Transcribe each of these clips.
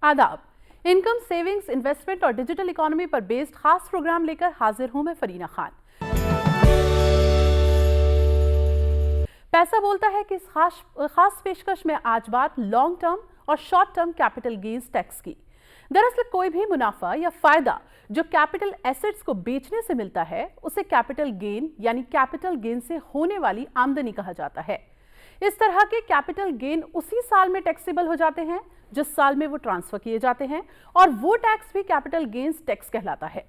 आदाब। Income, savings, investment और digital economy पर बेस्ड खास प्रोग्राम लेकर हाजिर हूं मैं फरीना खान। पैसा बोलता है कि इस खास पेशकश में आज बात लॉन्ग टर्म और short term capital gains tax की। दरअसल कोई भी मुनाफा या फायदा जो कैपिटल एसेट्स को बेचने से मिलता है उसे कैपिटल गेन यानी कैपिटल गेन से होने वाली आमदनी कहा जाता है। इस तरह के कैपिटल गेन उसी साल में टैक्सेबल हो जाते हैं जिस साल में वो ट्रांसफर किए जाते हैं और वो टैक्स भी कैपिटल गेन्स टैक्स कहलाता है।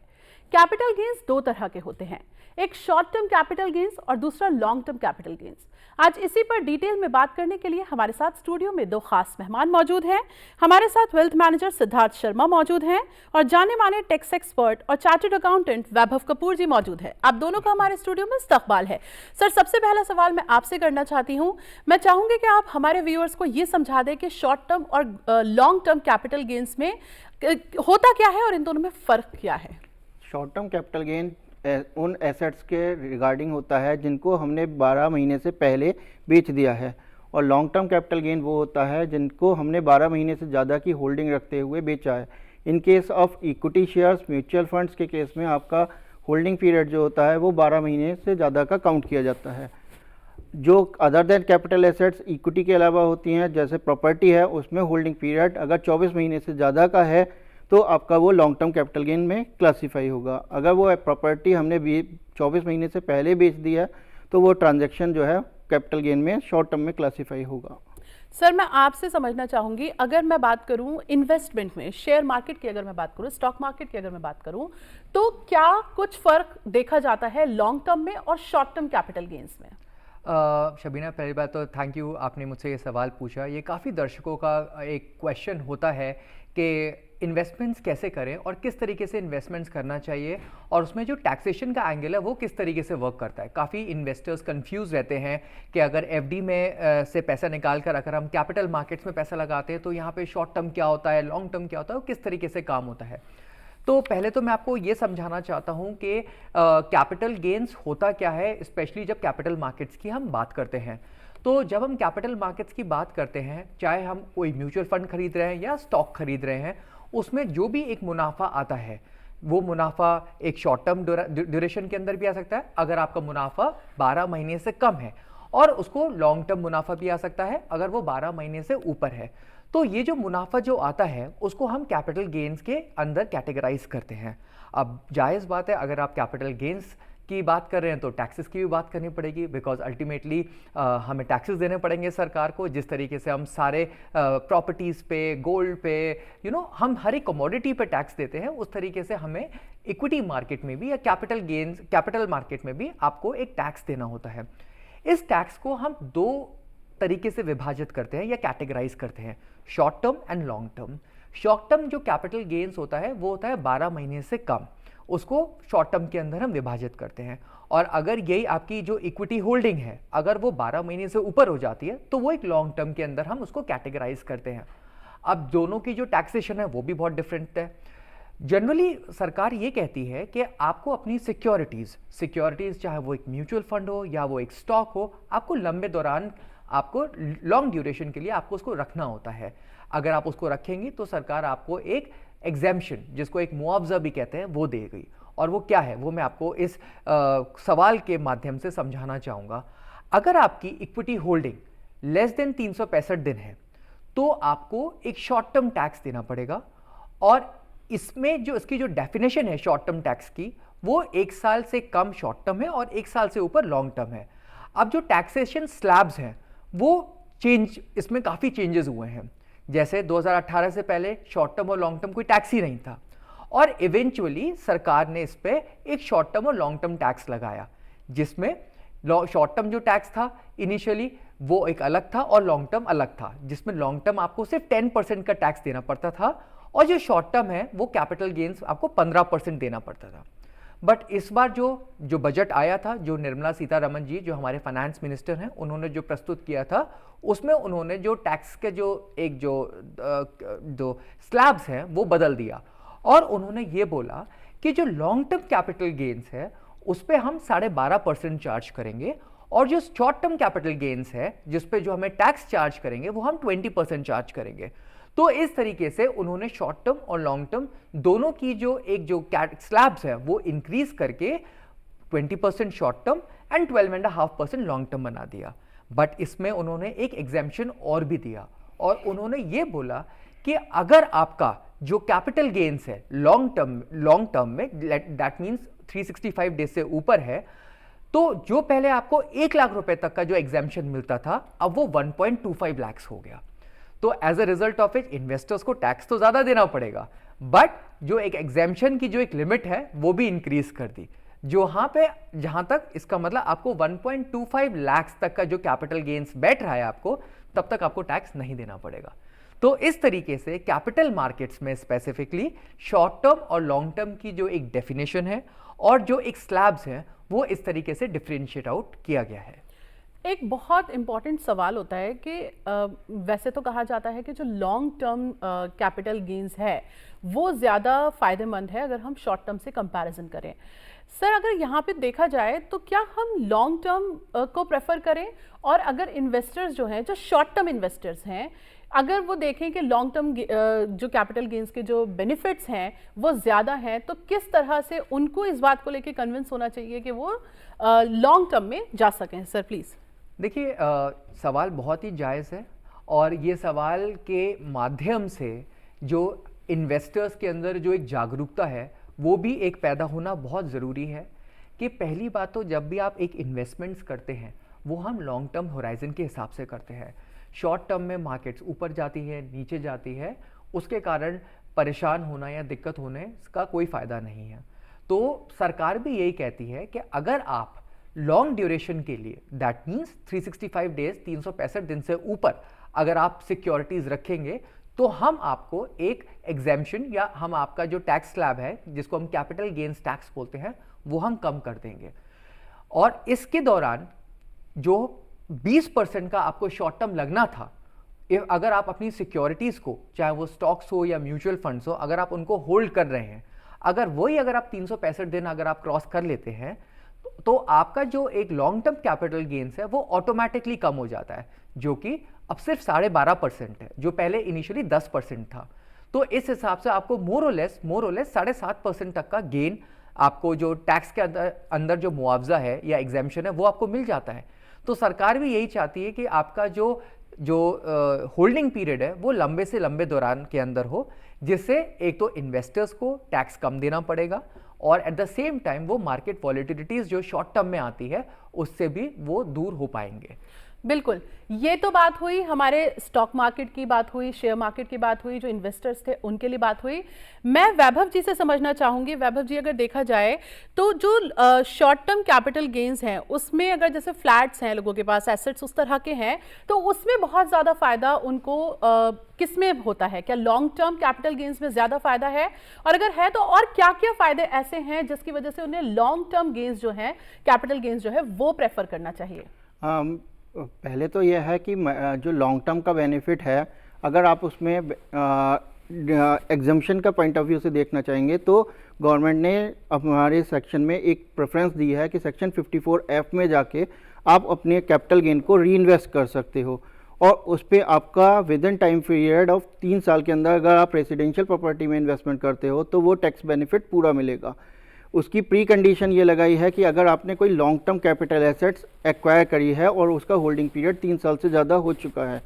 कैपिटल गेन्स दो तरह के होते हैं, एक शॉर्ट टर्म कैपिटल गेन्स और दूसरा लॉन्ग टर्म कैपिटल गेन्स। आज इसी पर डिटेल में बात करने के लिए हमारे साथ स्टूडियो में दो खास मेहमान मौजूद हैं। हमारे साथ वेल्थ मैनेजर सिद्धार्थ शर्मा मौजूद हैं और जाने माने टैक्स एक्सपर्ट और चार्टर्ड अकाउंटेंट वैभव कपूर जी मौजूद हैं। आप दोनों का हमारे स्टूडियो में इस्तकबाल है। सर, सबसे पहला सवाल मैं आपसे करना चाहती हूँ। मैं चाहूंगी कि आप हमारे व्यूअर्स को ये समझा दें कि शॉर्ट टर्म और लॉन्ग टर्म कैपिटल गेन्स में होता क्या है और इन दोनों में फ़र्क क्या है। शॉर्ट टर्म कैपिटल गेन उन एसेट्स के रिगार्डिंग होता है जिनको हमने 12 महीने से पहले बेच दिया है, और लॉन्ग टर्म कैपिटल गेन वो होता है जिनको हमने 12 महीने से ज़्यादा की होल्डिंग रखते हुए बेचा है। In case of equity shares, mutual funds के केस में आपका होल्डिंग पीरियड जो होता है वो 12 महीने से ज़्यादा का काउंट किया जाता है। जो other than capital assets equity के अलावा होती हैं, जैसे प्रॉपर्टी है, उसमें होल्डिंग पीरियड अगर 24 महीने से ज़्यादा का है तो आपका वो लॉन्ग टर्म कैपिटल गेन में क्लासीफाई होगा। अगर वो प्रॉपर्टी हमने 24 महीने से पहले बेच दिया तो वो ट्रांजैक्शन जो है कैपिटल गेन में शॉर्ट टर्म में क्लासीफाई होगा। सर, मैं आपसे समझना चाहूंगी, अगर मैं बात करूं इन्वेस्टमेंट में, शेयर मार्केट की अगर मैं बात करूं, स्टॉक मार्केट की अगर मैं बात करूं, तो क्या कुछ फर्क देखा जाता है लॉन्ग टर्म में और शॉर्ट टर्म कैपिटल गेन्स में? शबीना, पहली बात तो थैंक यू, आपने मुझसे ये सवाल पूछा। ये काफ़ी दर्शकों का एक क्वेश्चन होता है कि इन्वेस्टमेंट्स कैसे करें और किस तरीके से इन्वेस्टमेंट्स करना चाहिए, और उसमें जो टैक्सेशन का एंगल है वो किस तरीके से वर्क करता है। काफ़ी इन्वेस्टर्स कंफ्यूज रहते हैं कि अगर एफडी में से पैसा निकाल कर अगर हम कैपिटल मार्केट्स में पैसा लगाते हैं तो यहाँ पे शॉर्ट टर्म क्या होता है, लॉन्ग टर्म क्या होता है, और किस तरीके से काम होता है। तो पहले तो मैं आपको ये समझाना चाहता हूँ कि कैपिटल गेन्स होता क्या है, स्पेशली जब कैपिटल मार्केट्स की हम बात करते हैं। तो जब हम कैपिटल मार्केट्स की बात करते हैं, चाहे हम कोई म्यूचुअल फंड खरीद रहे हैं या स्टॉक खरीद रहे हैं, उसमें जो भी एक मुनाफा आता है वो मुनाफा एक शॉर्ट टर्म ड्यूरेशन के अंदर भी आ सकता है अगर आपका मुनाफा 12 महीने से कम है, और उसको लॉन्ग टर्म मुनाफा भी आ सकता है अगर वो 12 महीने से ऊपर है। तो ये जो मुनाफा जो आता है उसको हम कैपिटल गेन्स के अंदर कैटेगराइज करते हैं। अब जायज़ बात है, अगर आप कैपिटल गेन्स की बात कर रहे हैं तो टैक्सेस की भी बात करनी पड़ेगी, बिकॉज अल्टीमेटली हमें टैक्सेस देने पड़ेंगे सरकार को। जिस तरीके से हम सारे प्रॉपर्टीज़ पे, गोल्ड पे, हम हर एक कमोडिटी पे टैक्स देते हैं, उस तरीके से हमें इक्विटी मार्केट में भी या कैपिटल मार्केट में भी आपको एक टैक्स देना होता है। इस टैक्स को हम दो तरीके से विभाजित करते हैं या कैटेगराइज करते हैं, short term and long term. Short term जो कैपिटल गेन्स होता है वो होता है 12 महीने से कम, उसको शॉर्ट टर्म के अंदर हम विभाजित करते हैं। और अगर यही आपकी जो इक्विटी होल्डिंग है अगर वो 12 महीने से ऊपर हो जाती है तो वो एक लॉन्ग टर्म के अंदर हम उसको कैटेगराइज करते हैं। अब दोनों की जो टैक्सेशन है वो भी बहुत डिफरेंट है। जनरली सरकार ये कहती है कि आपको अपनी सिक्योरिटीज़ चाहे वो एक म्यूचुअल फंड हो या वो एक स्टॉक हो, आपको लंबे दौरान, आपको लॉन्ग ड्यूरेशन के लिए आपको उसको रखना होता है। अगर आप उसको रखेंगी तो सरकार आपको एक एग्जेम्पशन, जिसको एक मुआवजा भी कहते हैं, वो देगी। और वो क्या है वो मैं आपको इस सवाल के माध्यम से समझाना चाहूँगा। अगर आपकी इक्विटी होल्डिंग लेस देन 365 दिन है तो आपको एक शॉर्ट टर्म टैक्स देना पड़ेगा, और इसमें जो इसकी जो डेफिनेशन है शॉर्ट टर्म टैक्स की, वो 1 साल से कम शॉर्ट टर्म है और 1 साल से ऊपर लॉन्ग टर्म है। अब जो टैक्सेशन स्लैब्स हैं वो इसमें काफ़ी चेंजेस हुए हैं। जैसे 2018 से पहले शॉर्ट टर्म और लॉन्ग टर्म कोई टैक्स ही नहीं था, और इवेंचुअली सरकार ने इस पर एक शॉर्ट टर्म और लॉन्ग टर्म टैक्स लगाया, जिसमें शॉर्ट टर्म जो टैक्स था इनिशियली वो एक अलग था और लॉन्ग टर्म अलग था, जिसमें लॉन्ग टर्म आपको सिर्फ 10% का टैक्स देना पड़ता था, और जो शॉर्ट टर्म है वो कैपिटल गेन्स आपको 15% देना पड़ता था। बट इस बार जो बजट आया था, जो निर्मला सीतारमण जी जो हमारे फाइनेंस मिनिस्टर हैं, उन्होंने जो प्रस्तुत किया था, उसमें उन्होंने जो टैक्स के जो स्लैब्स हैं वो बदल दिया, और उन्होंने ये बोला कि जो लॉन्ग टर्म कैपिटल गेन्स है उस पर हम 12.5% चार्ज करेंगे, और जो शॉर्ट टर्म कैपिटल गेन्स है जिस पे जो हमें टैक्स चार्ज करेंगे वो हम 20% चार्ज करेंगे। तो इस तरीके से उन्होंने शॉर्ट टर्म और लॉन्ग टर्म दोनों की जो स्लैब्स है वो इंक्रीज करके 20% short term and 12.5% long term बना दिया। बट इसमें उन्होंने एक एग्जेम्पशन और भी दिया, और उन्होंने ये बोला कि अगर आपका जो कैपिटल गेन्स है लॉन्ग टर्म में, दैट मीन्स 365 डेज से ऊपर है, तो जो पहले आपको 1 लाख रुपए तक का जो एग्जेम्पशन मिलता था अब वो 1.25 लाख हो गया। तो as a result of it investors को टैक्स तो ज्यादा देना पड़ेगा, बट जो एक एग्जेम्पशन की जो एक लिमिट है वो भी इंक्रीज कर दी, जहां तक इसका मतलब आपको 1.25 लाख तक का जो कैपिटल गेन्स बैठ रहा है आपको, तब तक आपको टैक्स नहीं देना पड़ेगा। तो इस तरीके से कैपिटल मार्केट्स में स्पेसिफिकली शॉर्ट टर्म और लॉन्ग टर्म की जो एक डेफिनेशन है और जो एक स्लैब्स हैं वो इस तरीके से डिफरेंशिएट आउट किया गया है। एक बहुत इंपॉर्टेंट सवाल होता है कि वैसे तो कहा जाता है कि जो लॉन्ग टर्म कैपिटल गेन्स है वो ज़्यादा फायदेमंद है अगर हम शॉर्ट टर्म से कंपैरिजन करें। सर, अगर यहाँ पे देखा जाए तो क्या हम लॉन्ग टर्म को प्रेफर करें, और अगर इन्वेस्टर्स जो हैं, जो शॉर्ट टर्म इन्वेस्टर्स हैं, अगर वो देखें कि लॉन्ग टर्म जो कैपिटल गेन्स के जो बेनिफिट्स हैं वो ज़्यादा हैं, तो किस तरह से उनको इस बात को लेके कन्विंस होना चाहिए कि वो लॉन्ग टर्म में जा सकें? Sir please. देखिए, सवाल बहुत ही जायज़ है, और ये सवाल के माध्यम से जो इन्वेस्टर्स के अंदर जो एक जागरूकता है वो भी एक पैदा होना बहुत ज़रूरी है। कि पहली बात तो जब भी आप एक इन्वेस्टमेंट्स करते हैं वो हम लॉन्ग टर्म होराइजन के हिसाब से करते हैं। शॉर्ट टर्म में मार्केट्स ऊपर जाती है, नीचे जाती है, उसके कारण परेशान होना या दिक्कत होने का कोई फ़ायदा नहीं है। तो सरकार भी यही कहती है कि अगर आप लॉन्ग ड्यूरेशन के लिए, दैट मीन्स 365 डेज 365 दिन से ऊपर अगर आप सिक्योरिटीज़ रखेंगे तो हम आपको एक एग्जेम्पशन या हम आपका जो टैक्स स्लैब है जिसको हम कैपिटल गेन्स टैक्स बोलते हैं वो हम कम कर देंगे। और इसके दौरान जो 20% का आपको शॉर्ट टर्म लगना था, अगर आप अपनी सिक्योरिटीज़ को, चाहे वो स्टॉक्स हो या म्यूचुअल फंड्स हो, अगर आप उनको होल्ड कर रहे हैं, अगर आप 365 दिन अगर आप क्रॉस कर लेते हैं तो आपका जो एक लॉन्ग टर्म कैपिटल गेन्स है वो ऑटोमेटिकली कम हो जाता है, जो कि अब सिर्फ 12.5% है, जो पहले इनिशियली 10% था। तो इस हिसाब से आपको मोर और लेस 7.5% तक का गेन आपको जो टैक्स के अंदर जो मुआवजा है या एग्जेम्पशन है वो आपको मिल जाता है। तो सरकार भी यही चाहती है कि आपका जो होल्डिंग पीरियड है वो लंबे से लंबे दौरान के अंदर हो, जिससे एक तो इन्वेस्टर्स को टैक्स कम देना पड़ेगा और एट द सेम टाइम वो मार्केट वॉलेटिलिटीज जो शॉर्ट टर्म में आती है उससे भी वो दूर हो पाएंगे। बिल्कुल, ये तो बात हुई हमारे स्टॉक मार्केट की, बात हुई शेयर मार्केट की, बात हुई जो इन्वेस्टर्स थे उनके लिए बात हुई। मैं वैभव जी से समझना चाहूंगी। वैभव जी, अगर देखा जाए तो जो शॉर्ट टर्म कैपिटल गेन्स हैं उसमें अगर जैसे फ्लैट्स हैं, लोगों के पास एसेट्स उस तरह के हैं, तो उसमें बहुत ज़्यादा फायदा उनको किस में होता है? क्या लॉन्ग टर्म कैपिटल गेन्स में ज़्यादा फायदा है, और अगर है तो और क्या क्या फायदे ऐसे हैं जिसकी वजह से उन्हें लॉन्ग टर्म गेन्स जो है, कैपिटल गेन्स जो है वो प्रेफर करना चाहिए? पहले तो यह है कि जो लॉन्ग टर्म का बेनिफिट है, अगर आप उसमें एग्जम्पशन का पॉइंट ऑफ व्यू से देखना चाहेंगे तो गवर्नमेंट ने हमारे सेक्शन में एक प्रेफरेंस दी है कि सेक्शन 54F में जाके आप अपने कैपिटल गेन को री इन्वेस्ट कर सकते हो, और उस पर आपका with in time period of 3 साल के अंदर अगर आप रेजिडेंशियल प्रॉपर्टी में इन्वेस्टमेंट करते हो तो वो टैक्स बेनिफिट पूरा मिलेगा। उसकी प्री कंडीशन ये लगाई है कि अगर आपने कोई long term capital assets acquire करी है और उसका होल्डिंग पीरियड 3 साल से ज़्यादा हो चुका है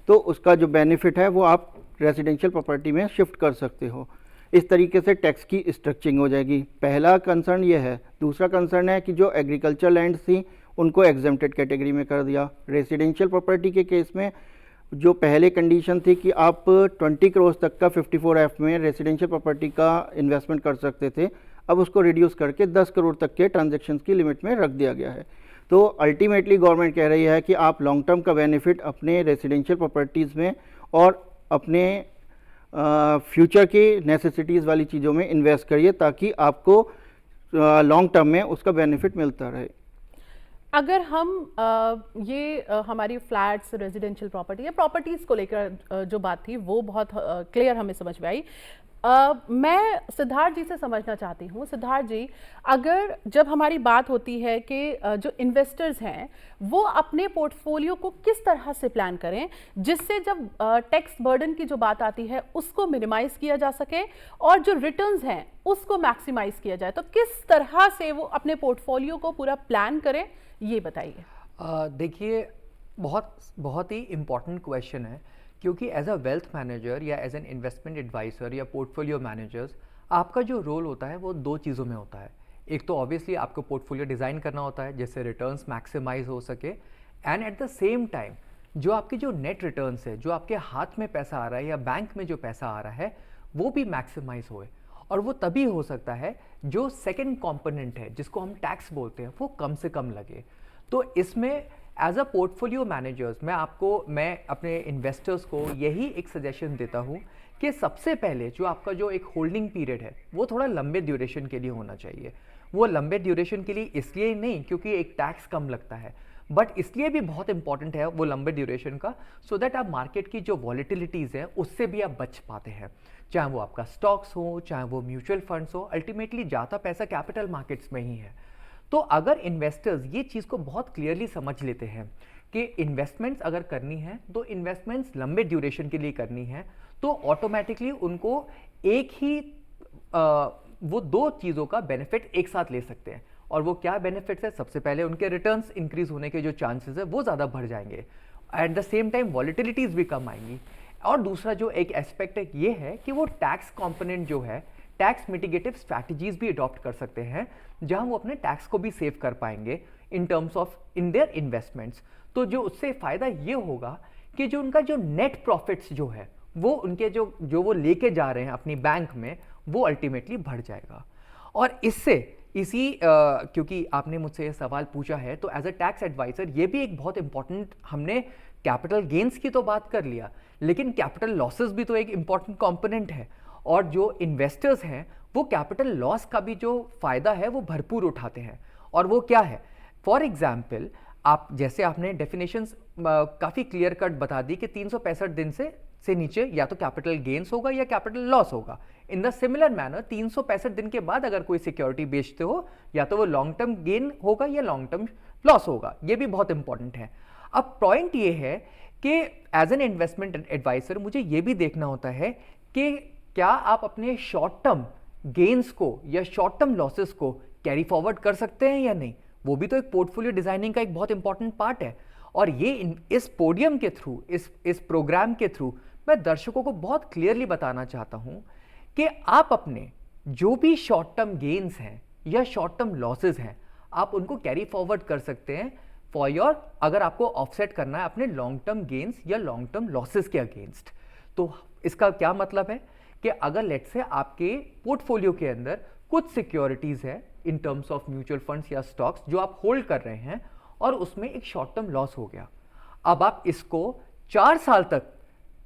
तो उसका जो बेनिफिट है वो आप रेजिडेंशियल प्रॉपर्टी में शिफ्ट कर सकते हो। इस तरीके से टैक्स की स्ट्रक्चरिंग हो जाएगी। पहला कंसर्न ये है। दूसरा कंसर्न है कि जो एग्रीकल्चर लैंड्स थी उनको एग्जेम्प्टेड कैटेगरी में कर दिया। रेजिडेंशियल प्रॉपर्टी के केस में जो पहले कंडीशन थी कि आप 20 करोड़ तक का 54F में रेजिडेंशियल प्रॉपर्टी का इन्वेस्टमेंट कर सकते थे, अब उसको रिड्यूस करके 10 करोड़ तक के ट्रांजैक्शंस की लिमिट में रख दिया गया है। तो अल्टीमेटली गवर्नमेंट कह रही है कि आप लॉन्ग टर्म का बेनिफिट अपने रेजिडेंशियल प्रॉपर्टीज़ में और अपने फ्यूचर की नेसेसिटीज़ वाली चीज़ों में इन्वेस्ट करिए ताकि आपको लॉन्ग टर्म में उसका बेनिफिट मिलता रहे। अगर हम हमारी फ्लैट्स, रेजिडेंशियल प्रॉपर्टी या प्रॉपर्टीज़ को लेकर जो बात थी वो बहुत क्लियर हमें समझ में आई। मैं सिद्धार्थ जी से समझना चाहती हूँ। सिद्धार्थ जी, अगर जब हमारी बात होती है कि जो इन्वेस्टर्स हैं वो अपने पोर्टफोलियो को किस तरह से प्लान करें जिससे जब टैक्स बर्डन की जो बात आती है उसको मिनिमाइज किया जा सके और जो रिटर्न्स हैं उसको मैक्सिमाइज किया जाए, तो किस तरह से वो अपने पोर्टफोलियो को पूरा प्लान करें, ये बताइए। देखिए, बहुत बहुत ही इम्पॉर्टेंट क्वेश्चन है, क्योंकि एज अ वेल्थ मैनेजर या एज एन इन्वेस्टमेंट एडवाइज़र या पोर्टफोलियो मैनेजर्स, आपका जो रोल होता है वो दो चीज़ों में होता है। एक तो ऑब्वियसली आपको पोर्टफोलियो डिज़ाइन करना होता है जिससे रिटर्न्स मैक्सिमाइज हो सके, and at the same time जो आपके जो नेट रिटर्न्स है, जो आपके हाथ में पैसा आ रहा है या बैंक में जो पैसा आ रहा है, वो भी मैक्सिमाइज होए। और वो तभी हो सकता है जो सेकेंड कॉम्पोनेंट है जिसको हम टैक्स बोलते हैं वो कम से कम लगे। तो इसमें एज अ पोर्टफोलियो मैनेजर्स मैं अपने इन्वेस्टर्स को यही एक सजेशन देता हूँ कि सबसे पहले जो आपका जो एक होल्डिंग पीरियड है वो थोड़ा लंबे ड्यूरेशन के लिए होना चाहिए। वो लंबे ड्यूरेशन के लिए इसलिए नहीं क्योंकि एक टैक्स कम लगता है, बट इसलिए भी बहुत इंपॉर्टेंट है वो लंबे ड्यूरेशन का, सो दैट आप मार्केट की जो वॉलेटिलिटीज़ है उससे भी आप बच पाते हैं। चाहे वो आपका स्टॉक्स हो, चाहे वो म्यूचुअल फंड्स हो, अल्टीमेटली जाता पैसा कैपिटल मार्केट्स में ही है। तो अगर इन्वेस्टर्स ये चीज़ को बहुत क्लियरली समझ लेते हैं कि इन्वेस्टमेंट्स अगर करनी है तो इन्वेस्टमेंट्स लंबे ड्यूरेशन के लिए करनी है, तो ऑटोमेटिकली उनको एक ही वो दो चीज़ों का बेनिफिट एक साथ ले सकते हैं। और वो क्या बेनिफिट्स है? सबसे पहले उनके रिटर्न्स इंक्रीज होने के जो चांसेस है वो ज़्यादा बढ़ जाएंगे, एट द सेम टाइम वॉलेटिलिटीज़ भी कम आएंगी। और दूसरा जो एक एस्पेक्ट है ये है कि वो टैक्स कॉम्पोनेंट जो है, टैक्स मिटिगेटिव स्ट्रैटेजीज भी अडॉप्ट कर सकते हैं जहां वो अपने टैक्स को भी सेव कर पाएंगे in terms of in their investments. तो जो उससे फ़ायदा ये होगा कि जो उनका जो नेट प्रॉफिट्स जो है वो उनके जो वो लेके जा रहे हैं अपनी बैंक में, वो अल्टीमेटली बढ़ जाएगा। और क्योंकि आपने मुझसे ये सवाल पूछा है, तो एज अ टैक्स एडवाइजर ये भी एक बहुत इंपॉर्टेंट, हमने कैपिटल गेन्स की तो बात कर लिया, लेकिन कैपिटल लॉसेस भी तो एक इंपॉर्टेंट कंपोनेंट है। और जो इन्वेस्टर्स हैं वो कैपिटल लॉस का भी जो फायदा है वो भरपूर उठाते हैं। और वो क्या है? फॉर एग्जाम्पल, जैसे आपने डेफिनेशंस काफ़ी क्लियर कट बता दी कि 365 दिन से नीचे या तो कैपिटल गेन्स होगा या कैपिटल लॉस होगा। इन द सिमिलर मैनर 365 दिन के बाद अगर कोई सिक्योरिटी बेचते हो, या तो वो लॉन्ग टर्म गेन होगा या लॉन्ग टर्म लॉस होगा। ये भी बहुत इंपॉर्टेंट है। अब पॉइंट ये है कि एज एन इन्वेस्टमेंट एडवाइजर मुझे ये भी देखना होता है कि क्या आप अपने शॉर्ट टर्म गेन्स को या शॉर्ट टर्म लॉसेस को कैरी फॉरवर्ड कर सकते हैं या नहीं। वो भी तो एक पोर्टफोलियो डिजाइनिंग का एक बहुत इंपॉर्टेंट पार्ट है। और ये इस पोडियम के थ्रू, इस प्रोग्राम के थ्रू मैं दर्शकों को बहुत क्लियरली बताना चाहता हूं कि आप अपने जो भी शॉर्ट टर्म गेन्स हैं या शॉर्ट टर्म लॉसेस हैं, आप उनको कैरी फॉरवर्ड कर सकते हैं फॉर योर, अगर आपको ऑफसेट करना है अपने लॉन्ग टर्म गेन्स या लॉन्ग टर्म लॉसेस के अगेंस्ट। तो इसका क्या मतलब है कि अगर लेट से आपके पोर्टफोलियो के अंदर कुछ सिक्योरिटीज है in terms of mutual funds या स्टॉक्स जो आप होल्ड कर रहे हैं और उसमें एक शॉर्ट टर्म लॉस हो गया, अब आप इसको 4 साल तक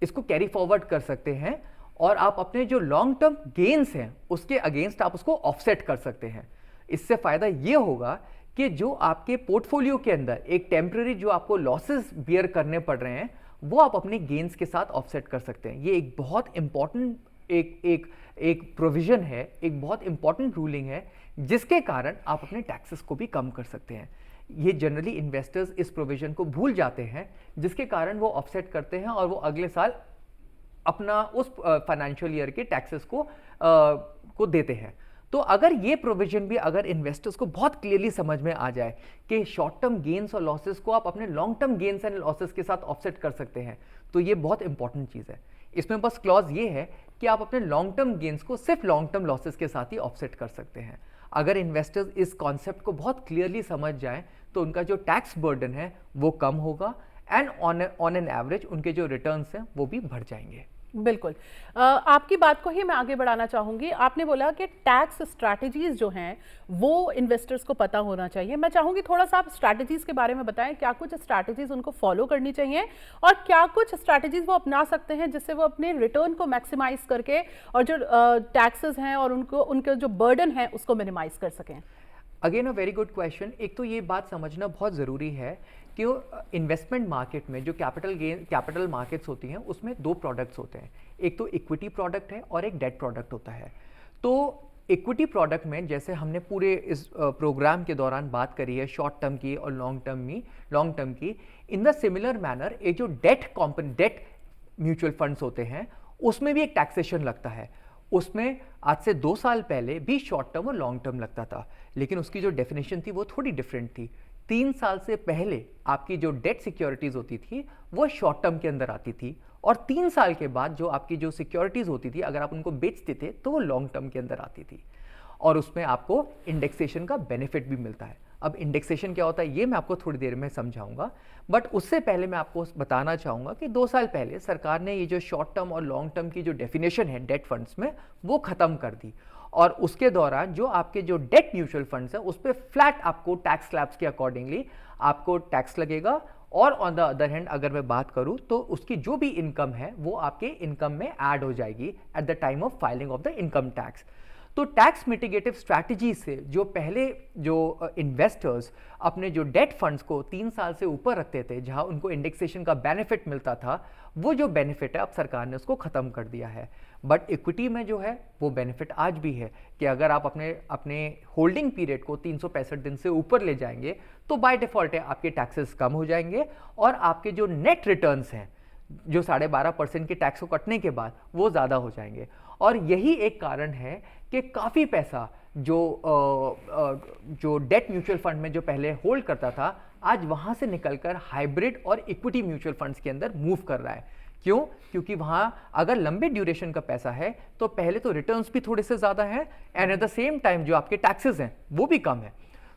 इसको कैरी फॉरवर्ड कर सकते हैं और आप अपने जो लॉन्ग टर्म गेन्स हैं उसके अगेंस्ट आप उसको ऑफसेट कर सकते हैं। इससे फायदा ये होगा कि जो आपके पोर्टफोलियो के अंदर एक टेम्पररी जो आपको लॉसेस बियर करने पड़ रहे हैं वो आप अपने गेन्स के साथ ऑफसेट कर सकते हैं। ये एक बहुत इंपॉर्टेंट एक प्रोविजन है, एक बहुत इंपॉर्टेंट रूलिंग है जिसके कारण आप अपने टैक्सेस को भी कम कर सकते हैं। ये जनरली इन्वेस्टर्स इस प्रोविजन को भूल जाते हैं, जिसके कारण वो ऑफसेट करते हैं और वो अगले साल अपना उस फाइनेंशियल ईयर के टैक्सेस को देते हैं। तो अगर ये प्रोविजन भी अगर इन्वेस्टर्स को बहुत क्लियरली समझ में आ जाए कि शॉर्ट टर्म गेन्स और लॉसेस को आप अपने long term gains and losses के साथ ऑफसेट कर सकते हैं, तो ये बहुत इंपॉर्टेंट चीज़ है। इसमें बस क्लॉज ये है कि आप अपने लॉन्ग टर्म गेन्स को सिर्फ लॉन्ग टर्म लॉसेस के साथ ही ऑफसेट कर सकते हैं। अगर इन्वेस्टर्स इस कॉन्सेप्ट को बहुत क्लियरली समझ जाएं तो उनका जो टैक्स बर्डन है वो कम होगा एंड ऑन एन एवरेज उनके जो रिटर्न्स हैं वो भी बढ़ जाएंगे। बिल्कुल, आपकी बात को ही मैं आगे बढ़ाना चाहूंगी। आपने बोला कि टैक्स स्ट्रैटेजीज जो हैं वो इन्वेस्टर्स को पता होना चाहिए। मैं चाहूंगी थोड़ा सा आप स्ट्रैटेजीज के बारे में बताएं, क्या कुछ स्ट्रैटेजीज उनको फॉलो करनी चाहिए और क्या कुछ स्ट्रैटेजीज वो अपना सकते हैं जिससे वो अपने रिटर्न को मैक्सिमाइज करके और जो टैक्सेस हैं और उनके जो बर्डन है उसको मिनिमाइज कर सकें। Again a very good question. एक तो ये बात समझना बहुत ज़रूरी है कि इन्वेस्टमेंट मार्केट में जो कैपिटल मार्केट्स होती हैं उसमें दो प्रोडक्ट्स होते हैं, एक तो इक्विटी प्रोडक्ट है और एक डेट प्रोडक्ट होता है। तो इक्विटी प्रोडक्ट में जैसे हमने पूरे इस प्रोग्राम के दौरान बात करी है शॉर्ट टर्म की और लॉन्ग टर्म की, इन द सिमिलर मैनर ये जो डेट म्यूचुअल फंड्स होते हैं उसमें भी एक टैक्सेशन लगता है। उसमें आज से 2 साल पहले भी शॉर्ट टर्म और लॉन्ग टर्म लगता था, लेकिन उसकी जो डेफिनेशन थी वो थोड़ी डिफरेंट थी। 3 साल से पहले आपकी जो डेट सिक्योरिटीज होती थी वो शॉर्ट टर्म के अंदर आती थी, और 3 साल के बाद जो आपकी जो सिक्योरिटीज होती थी अगर आप उनको बेचते थे तो वो लॉन्ग टर्म के अंदर आती थी, और उसमें आपको इंडेक्सेशन का बेनिफिट भी मिलता है। अब इंडेक्सेशन क्या होता है ये मैं आपको थोड़ी देर में समझाऊंगा, बट उससे पहले मैं आपको बताना चाहूँगा कि 2 साल पहले सरकार ने ये जो शॉर्ट टर्म और लॉन्ग टर्म की जो डेफिनेशन है डेट फंड्स में वो ख़त्म कर दी, और उसके दौरान जो आपके जो डेट म्यूचुअल फंड्स हैं उस पर फ्लैट आपको टैक्स स्लैब्स के अकॉर्डिंगली आपको टैक्स लगेगा, और ऑन द अदर हैंड अगर मैं बात करूं तो उसकी जो भी इनकम है वो आपके इनकम में ऐड हो जाएगी at the time of filing of the income tax. तो टैक्स मिटिगेटिव स्ट्रैटेजी से जो पहले जो इन्वेस्टर्स अपने जो डेट फंड्स को 3 साल से ऊपर रखते थे जहां उनको इंडेक्सेशन का बेनिफिट मिलता था, वो जो बेनिफिट है अब सरकार ने उसको ख़त्म कर दिया है। बट इक्विटी में जो है वो बेनिफिट आज भी है कि अगर आप अपने होल्डिंग पीरियड को 365 दिन से ऊपर ले जाएंगे तो बाय डिफ़ॉल्ट है आपके टैक्सेस कम हो जाएंगे, और आपके जो नेट रिटर्न्स हैं जो 12.5% के टैक्स को कटने के बाद वो ज़्यादा हो जाएंगे। और यही एक कारण है कि काफ़ी पैसा जो डेट म्यूचुअल फंड में जो पहले होल्ड करता था आज वहाँ से निकलकर हाइब्रिड और इक्विटी म्यूचुअल फंड्स के अंदर मूव कर रहा है। क्यों? क्योंकि वहाँ अगर लंबे ड्यूरेशन का पैसा है तो पहले तो रिटर्न्स भी थोड़े से ज़्यादा हैं, and at the same time जो आपके टैक्सेस हैं वो भी कम है।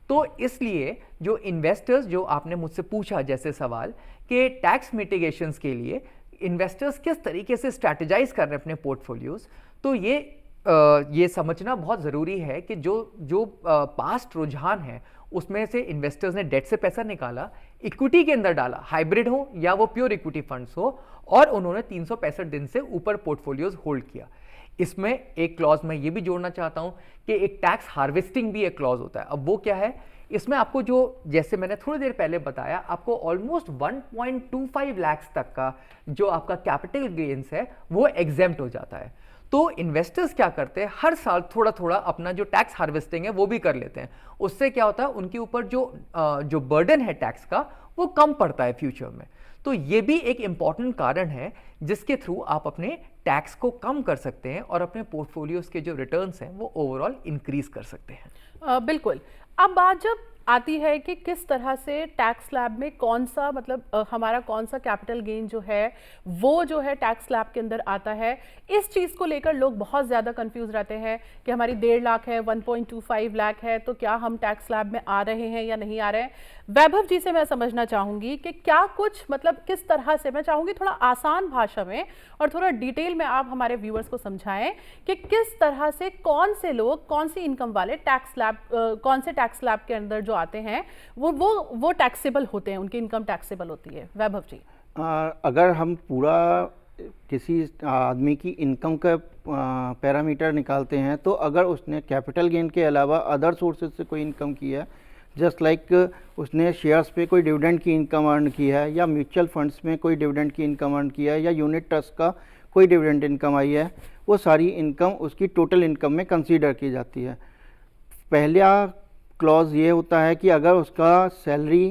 तो इसलिए जो इन्वेस्टर्स, जो आपने मुझसे पूछा जैसे सवाल कि टैक्स मिटिगेशंस के लिए इन्वेस्टर्स किस तरीके से स्ट्रैटेजाइज कर रहे हैं अपने पोर्टफोलियोज, तो ये समझना बहुत ज़रूरी है कि जो पास्ट रुझान है उसमें से इन्वेस्टर्स ने डेट से पैसा निकाला, इक्विटी के अंदर डाला, हाइब्रिड हो या वो प्योर इक्विटी फंड्स हो, और उन्होंने 365 दिन से ऊपर पोर्टफोलियोज होल्ड किया। इसमें एक क्लॉज मैं ये भी जोड़ना चाहता हूं कि एक टैक्स हार्वेस्टिंग भी एक क्लॉज होता है। अब वो क्या है? इसमें आपको जो, जैसे मैंने थोड़ी देर पहले बताया, आपको ऑलमोस्ट 1.25 लाख तक का जो आपका कैपिटल गेन्स है वो एग्जेम्प्ट हो जाता है। तो इन्वेस्टर्स क्या करते हैं, हर साल थोड़ा थोड़ा अपना जो टैक्स हार्वेस्टिंग है वो भी कर लेते हैं। उससे क्या होता है, उनके ऊपर जो बर्डन है टैक्स का वो कम पड़ता है फ्यूचर में। तो ये भी एक इंपॉर्टेंट कारण है जिसके थ्रू आप अपने टैक्स को कम कर सकते हैं और अपने पोर्टफोलियोज के जो रिटर्न्स हैं वो ओवरऑल इंक्रीज कर सकते हैं। बिल्कुल। अब बात जब आती है कि किस तरह से टैक्स स्लैब में कौन सा, मतलब हमारा कौन सा कैपिटल गेन जो है वो जो है टैक्स स्लैब के अंदर आता है, इस चीज़ को लेकर लोग बहुत ज़्यादा कंफ्यूज रहते हैं कि हमारी 1.5 लाख है, 1.25 लाख है, तो क्या हम टैक्स स्लैब में आ रहे हैं या नहीं आ रहे हैं। वैभव जी से मैं समझना चाहूँगी कि क्या कुछ, मतलब किस तरह से, मैं चाहूँगी थोड़ा आसान भाषा में और थोड़ा डिटेल में आप हमारे व्यूअर्स को समझाएं कि किस तरह से कौन से लोग, कौन सी इनकम वाले टैक्स स्लैब, कौन से टैक्स स्लैब के अंदर जो आते हैं वो टैक्सेबल होते हैं, उनकी इनकम टैक्सेबल होती है। वैभव जी, अगर हम पूरा किसी आदमी की इनकम का पैरामीटर निकालते हैं तो अगर उसने कैपिटल गेन के अलावा अदर सोर्सेज से कोई इनकम की है, जस्ट लाइक उसने शेयर्स पे कोई डिविडेंड की इनकम अर्न की है, या म्यूचुअल फंड्स में कोई डिविडेंड की इनकम अर्न किया है, या यूनिट ट्रस्ट का कोई डिविडेंड इनकम आई है, वो सारी इनकम उसकी टोटल इनकम में कंसीडर की जाती है। पहला क्लॉज ये होता है कि अगर उसका सैलरी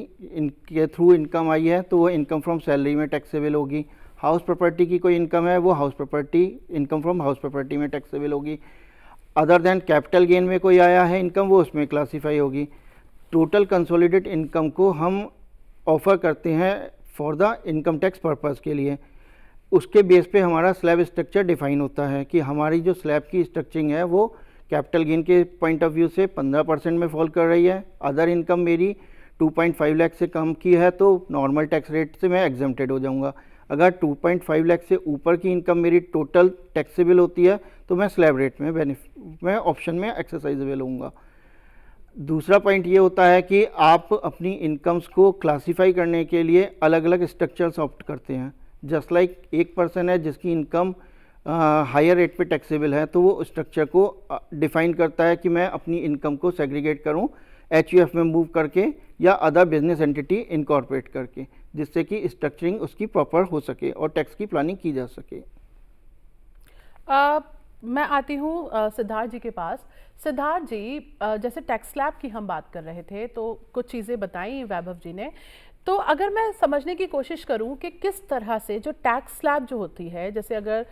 के थ्रू इनकम आई है तो वो इनकम फ्रॉम सैलरी में टैक्सेबल होगी। हाउस प्रॉपर्टी की कोई इनकम है, वो house property, income from house property में टैक्सेबल होगी। अदर देन कैपिटल गेन में कोई आया है इनकम, वो उसमें क्लासीफाई होगी। टोटल कंसोलिडेट इनकम को हम ऑफ़र करते हैं for the income tax purpose के लिए। उसके बेस पे हमारा स्लैब स्ट्रक्चर डिफाइन होता है कि हमारी जो स्लैब की स्ट्रक्चरिंग है वो कैपिटल गेन के पॉइंट ऑफ व्यू से 15% में फॉल कर रही है। अदर इनकम मेरी 2.5 लाख से कम की है तो नॉर्मल टैक्स रेट से मैं एग्जम्प्टेड हो जाऊंगा। अगर 2.5 लाख से ऊपर की इनकम मेरी टोटल टैक्सेबल होती है तो मैं स्लैब रेट में मैं ऑप्शन में एक्सरसाइजेबल होऊंगा। दूसरा पॉइंट ये होता है कि आप अपनी इनकम्स को क्लासीफाई करने के लिए अलग अलग स्ट्रक्चर्स ऑप्ट करते हैं। जस्ट लाइक एक पर्सन है जिसकी इनकम हायर रेट पे टैक्सेबल है तो वो स्ट्रक्चर को डिफाइन करता है कि मैं अपनी इनकम को सेग्रीगेट करूं HUF में मूव करके या अदर बिजनेस एंटिटी इनकॉर्पोरेट करके, जिससे कि स्ट्रक्चरिंग उसकी प्रॉपर हो सके और टैक्स की प्लानिंग की जा सके। मैं आती हूँ सिद्धार्थ जी के पास। सिद्धार्थ जी, जैसे टैक्स स्लैब की हम बात कर रहे थे तो कुछ चीज़ें बताई वैभव जी ने, तो अगर मैं समझने की कोशिश करूं कि किस तरह से जो टैक्स स्लैब जो होती है, जैसे अगर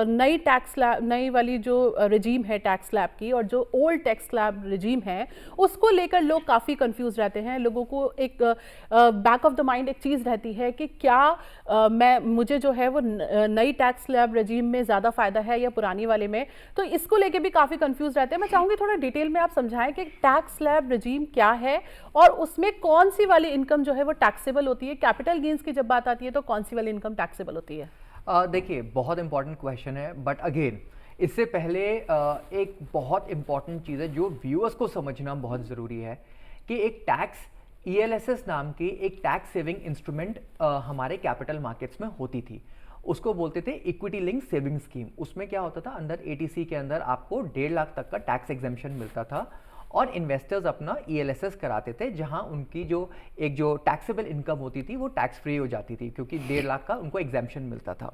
नई टैक्स स्लैब, नई वाली जो रिजीम है टैक्स स्लैब की, और जो ओल्ड टैक्स स्लैब रिजीम है, उसको लेकर लोग काफ़ी कंफ्यूज रहते हैं। लोगों को एक बैक ऑफ द माइंड एक चीज़ रहती है कि क्या मुझे जो है वो नई टैक्स स्लैब रिजीम में ज़्यादा फ़ायदा है या पुरानी वाले में, तो इसको लेके भी काफ़ी कंफ्यूज रहते हैं। मैं चाहूँगी थोड़ा डिटेल में आप समझाएं कि टैक्स स्लैब रिजीम क्या है और उसमें कौन सी वाली इनकम जो है वो टैक्सेबल होती है। कैपिटल गेन्स की जब बात आती है तो कौन सी वाली इनकम टैक्सेबल होती है? देखिए, बहुत इंपॉर्टेंट क्वेश्चन है, बट अगेन इससे पहले एक बहुत इंपॉर्टेंट चीज़ है जो व्यूअर्स को समझना बहुत ज़रूरी है कि एक टैक्स ELSS नाम की एक टैक्स सेविंग इंस्ट्रूमेंट हमारे कैपिटल मार्केट्स में होती थी। उसको बोलते थे इक्विटी लिंक सेविंग स्कीम। उसमें क्या होता था, अंदर ATC के अंदर आपको 1.5 लाख तक का टैक्स एग्जेम्पशन मिलता था और इन्वेस्टर्स अपना ELSS कराते थे, जहां उनकी जो टैक्सेबल इनकम होती थी वो टैक्स फ्री हो जाती थी, क्योंकि 1.5 लाख का उनको एग्जेम्पशन मिलता था।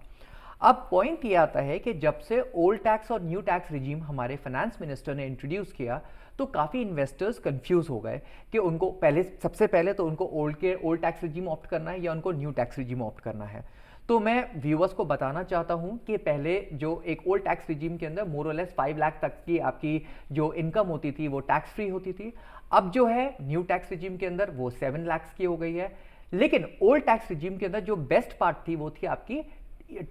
अब पॉइंट ये आता है कि जब से ओल्ड टैक्स और न्यू टैक्स रिजीम हमारे फाइनेंस मिनिस्टर ने इंट्रोड्यूस किया तो काफ़ी इन्वेस्टर्स कंफ्यूज हो गए कि उनको सबसे पहले तो उनको ओल्ड टैक्स रिजीम ऑप्ट करना है या उनको न्यू टैक्स रिजीम ऑप्ट करना है। तो मैं व्यूअर्स को बताना चाहता हूं कि पहले जो एक ओल्ड टैक्स रिजीम के अंदर मोर और लेस 5 लाख तक की आपकी जो इनकम होती थी वो टैक्स फ्री होती थी। अब जो है न्यू टैक्स रिजीम के अंदर वो 7 लाख की हो गई है। लेकिन ओल्ड टैक्स रिजीम के अंदर जो बेस्ट पार्ट थी वो थी आपकी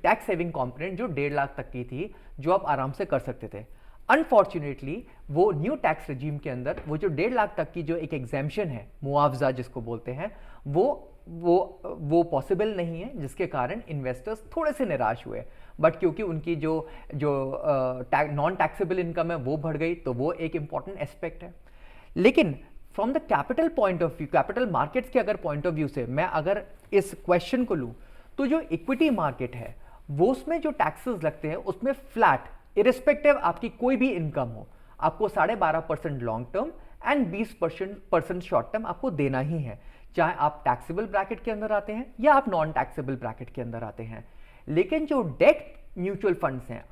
टैक्स सेविंग कॉम्पोनेंट, जो 1.5 लाख तक की थी, जो आप आराम से कर सकते थे। अनफॉर्चुनेटली वो न्यू टैक्स रिजीम के अंदर वो जो 1.5 लाख तक की जो एक एग्जेम्पशन है, मुआवजा जिसको बोलते हैं, वो पॉसिबल नहीं है, जिसके कारण इन्वेस्टर्स थोड़े से निराश हुए। बट क्योंकि उनकी जो नॉन टैक्सेबल इनकम है वो बढ़ गई, तो वो एक इंपॉर्टेंट एस्पेक्ट है। लेकिन from the capital point of view, capital markets के अगर पॉइंट ऑफ व्यू से मैं अगर इस क्वेश्चन को लूं, तो जो इक्विटी मार्केट है वो उसमें जो टैक्सेस लगते हैं उसमें फ्लैट, इरिस्पेक्टिव आपकी कोई भी इनकम हो, आपको 12.5% long term and 20% short term आपको देना ही है, चाहे आप टैक्सेबल ब्रैकेट के अंदर आते हैं या आप नॉन टैक्सेबल ब्रैकेट के अंदर आते हैं। लेकिन जो डेट म्यूचुअल फंड्स हैं,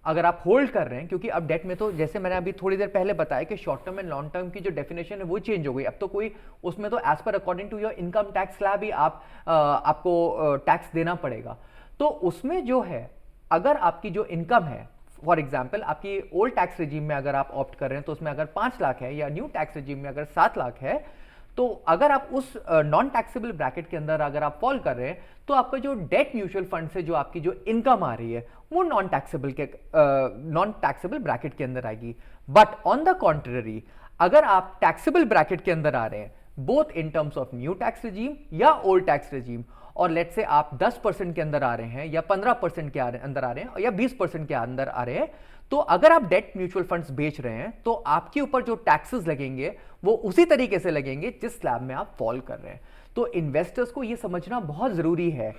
अगर आप होल्ड कर रहे हैं, क्योंकि अब डेट में तो जैसे मैंने अभी थोड़ी देर पहले बताया कि short term and long term की जो डेफिनेशन है वो चेंज हो गई। अब तो कोई उसमें तो एज पर according to your income tax slab ही आपको टैक्स देना पड़ेगा। तो उसमें जो है, अगर आपकी जो इनकम है, फॉर एग्जाम्पल आपकी ओल्ड टैक्स रिजीम में अगर आप ऑप्ट कर रहे हैं तो उसमें अगर 5 लाख है, या न्यू टैक्स रिजीम में अगर 7 लाख है, तो अगर आप उस नॉन टैक्सेबल ब्रैकेट के अंदर अगर आप फॉल कर रहे हैं तो आपका जो डेट म्यूचुअल फंड से जो आपकी जो इनकम आ रही है वो नॉन टैक्सेबल ब्रैकेट के अंदर आएगी। बट ऑन द कॉन्ट्ररी, अगर आप टैक्सेबल ब्रैकेट के अंदर आ रहे हैं, both in terms of new tax regime या ओल्ड टैक्स रिजीम, और लेट्स से आप 10% के अंदर आ रहे हैं या 15% के अंदर आ रहे हैं या 20% के अंदर आ रहे हैं, तो अगर आप डेट म्यूचुअल फंड्स बेच रहे हैं तो आपके ऊपर जो टैक्सेस लगेंगे वो उसी तरीके से लगेंगे जिस स्लैब में आप फॉल कर रहे हैं। तो इन्वेस्टर्स को ये समझना बहुत जरूरी है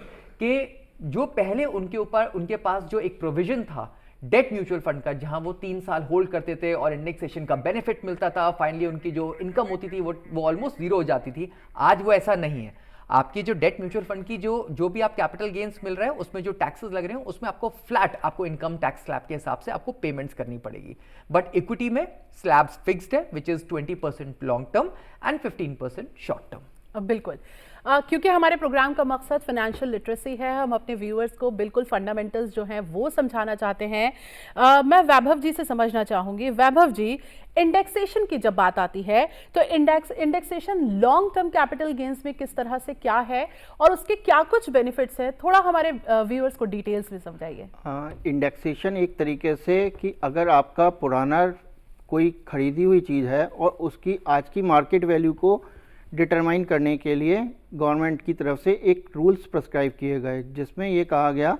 कि जो पहले उनके पास जो एक प्रोविजन था डेट म्यूचुअल फंड का, जहां वो 3 साल होल्ड करते थे और इंडेक्सेशन का बेनिफिट मिलता था, फाइनली उनकी जो इनकम होती थी वो ऑलमोस्ट जीरो हो जाती थी। आज वो ऐसा नहीं है। आपकी जो डेट म्यूचुअल फंड की जो भी आप कैपिटल गेन्स मिल रहे हैं उसमें जो टैक्सेस लग रहे हैं उसमें आपको फ्लैट आपको इनकम टैक्स स्लैब के हिसाब से आपको पेमेंट्स करनी पड़ेगी। बट इक्विटी में स्लैब्स फिक्स्ड है, which is 20% long term and 15% short term. बिल्कुल, क्योंकि हमारे प्रोग्राम का मकसद फाइनेंशियल लिटरेसी है, हम अपने व्यूअर्स को बिल्कुल फंडामेंटल्स जो हैं वो समझाना चाहते हैं। मैं वैभव जी से समझना चाहूँगी। वैभव जी, इंडेक्सेशन की जब बात आती है तो indexation long term capital gains में किस तरह से क्या है और उसके क्या कुछ बेनिफिट्स हैं, थोड़ा हमारे व्यूअर्स को डिटेल्स में समझाइए। इंडेक्सेशन एक तरीके से कि अगर आपका पुराना कोई खरीदी हुई चीज़ है और उसकी आज की मार्केट वैल्यू को डिटरमाइन करने के लिए गवर्नमेंट की तरफ से एक रूल्स प्रिस्क्राइब किए गए, जिसमें ये कहा गया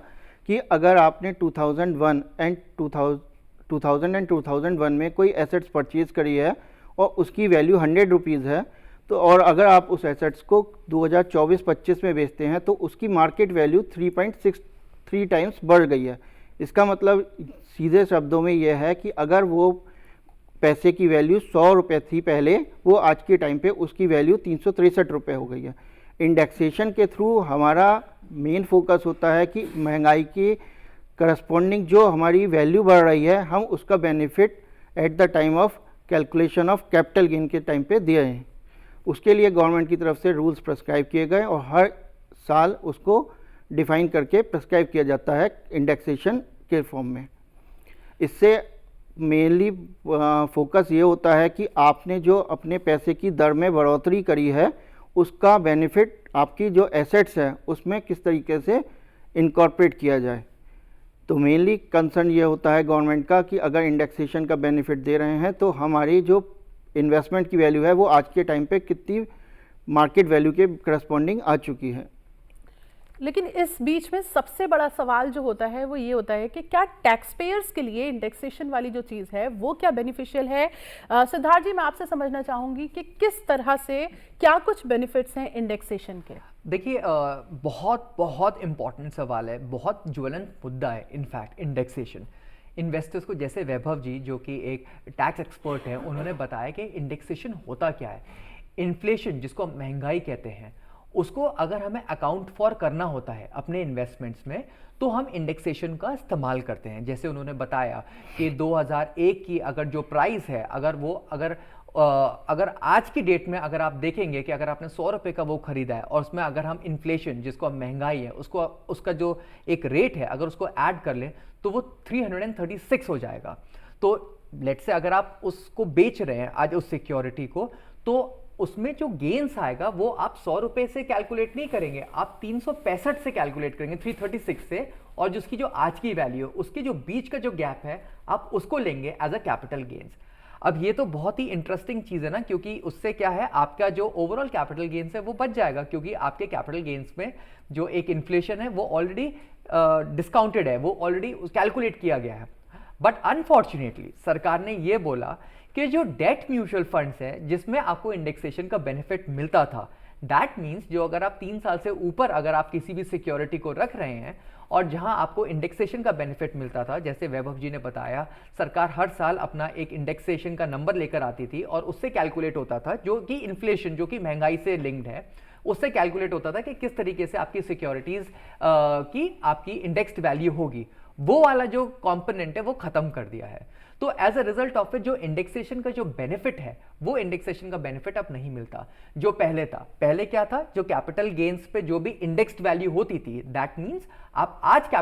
कि अगर आपने 2001 एंड 2001 में कोई एसेट्स परचेज़ करी है और उसकी वैल्यू 100 रुपीज़ है, तो और अगर आप उस एसेट्स को 2024-25 में बेचते हैं तो उसकी मार्केट वैल्यू 3.63 टाइम्स बढ़ गई है। इसका मतलब सीधे शब्दों में यह है कि अगर वो पैसे की वैल्यू 100 रुपये थी पहले, वो आज के टाइम पे उसकी वैल्यू 363 रुपये हो गई है। इंडेक्सेशन के थ्रू हमारा मेन फोकस होता है कि महंगाई की करस्पॉन्डिंग जो हमारी वैल्यू बढ़ रही है, हम उसका benefit at the time of calculation of capital gain के टाइम पे दिए हैं। उसके लिए गवर्नमेंट की तरफ से रूल्स प्रेस्क्राइब किए गए और हर साल उसको डिफाइन करके प्रेस्क्राइब किया जाता है इंडेक्सेशन के फॉर्म में। इससे मेनली फोकस ये होता है कि आपने जो अपने पैसे की दर में बढ़ोतरी करी है, उसका बेनिफिट आपकी जो एसेट्स है उसमें किस तरीके से इनकॉर्पोरेट किया जाए। तो मेनली कंसर्न ये होता है गवर्नमेंट का कि अगर इंडेक्सेशन का बेनिफिट दे रहे हैं तो हमारी जो इन्वेस्टमेंट की वैल्यू है वो आज के टाइम पे कितनी मार्केट वैल्यू के करस्पॉन्डिंग आ चुकी है। लेकिन इस बीच में सबसे बड़ा सवाल जो होता है वो ये होता है कि क्या टैक्स पेयर्स के लिए इंडेक्सेशन वाली जो चीज़ है वो क्या बेनिफिशियल है। सिद्धार्थ जी, मैं आपसे समझना चाहूँगी कि किस तरह से क्या कुछ बेनिफिट्स हैं इंडेक्सेशन के। देखिए, बहुत बहुत इम्पॉर्टेंट सवाल है, बहुत ज्वलंत मुद्दा है इनफैक्ट इंडेक्सेशन। इन्वेस्टर्स को, जैसे वैभव जी जो कि एक टैक्स एक्सपर्ट हैं, उन्होंने बताया कि इंडेक्सेशन होता क्या है। इन्फ्लेशन, जिसको हम महंगाई कहते हैं, उसको अगर हमें अकाउंट फॉर करना होता है अपने इन्वेस्टमेंट्स में, तो हम इंडेक्सेशन का इस्तेमाल करते हैं। जैसे उन्होंने बताया कि 2001 की अगर जो प्राइस है, अगर आज की डेट में अगर आप देखेंगे कि अगर आपने 100 रुपये का वो खरीदा है और उसमें अगर हम इन्फ्लेशन, जिसको हम महंगाई है, उसका जो एक रेट है अगर उसको ऐड कर लें तो वो 336 हो जाएगा। तो लेट्स से अगर आप उसको बेच रहे हैं आज उस सिक्योरिटी को, तो उसमें जो गेन्स आएगा वो आप 100 रुपये से कैलकुलेट नहीं करेंगे, आप 365 से कैलकुलेट करेंगे, 336 से, और जिसकी जो आज की वैल्यू है उसके जो बीच का जो गैप है आप उसको लेंगे एज अ कैपिटल गेन्स। अब ये तो बहुत ही इंटरेस्टिंग चीज़ है ना, क्योंकि उससे क्या है, आपका जो ओवरऑल कैपिटल गेन्स है वो बच जाएगा, क्योंकि आपके कैपिटल गेन्स में जो एक इन्फ्लेशन है वो ऑलरेडी डिस्काउंटेड है, वो ऑलरेडी कैलकुलेट किया गया है। बट अनफॉर्चुनेटली सरकार ने ये बोला कि जो डेट म्यूचुअल फंड्स है जिसमें आपको इंडेक्सेशन का बेनिफिट मिलता था, दैट मीन्स जो अगर आप 3 साल से ऊपर अगर आप किसी भी सिक्योरिटी को रख रहे हैं और जहां आपको इंडेक्सेशन का बेनिफिट मिलता था, जैसे वैभव जी ने बताया, सरकार हर साल अपना एक इंडेक्सेशन का नंबर लेकर आती थी और उससे कैलकुलेट होता था, जो कि इन्फ्लेशन, जो कि महंगाई से लिंक्ड है, उससे कैलकुलेट होता था कि किस तरीके से आपकी सिक्योरिटीज की आपकी इंडेक्स्ड वैल्यू होगी। वो वाला जो कंपोनेंट है वो खत्म कर दिया है। तो as a result of it जो इंडेक्सेशन का जो बेनिफिट है, वो इंडेक्सेशन का बेनिफिट अब नहीं मिलता जो पहले था। पहले क्या था, जो कैपिटल गेन्स पे जो भी इंडेक्स्ड वैल्यू होती थी, दैट मींस आप आज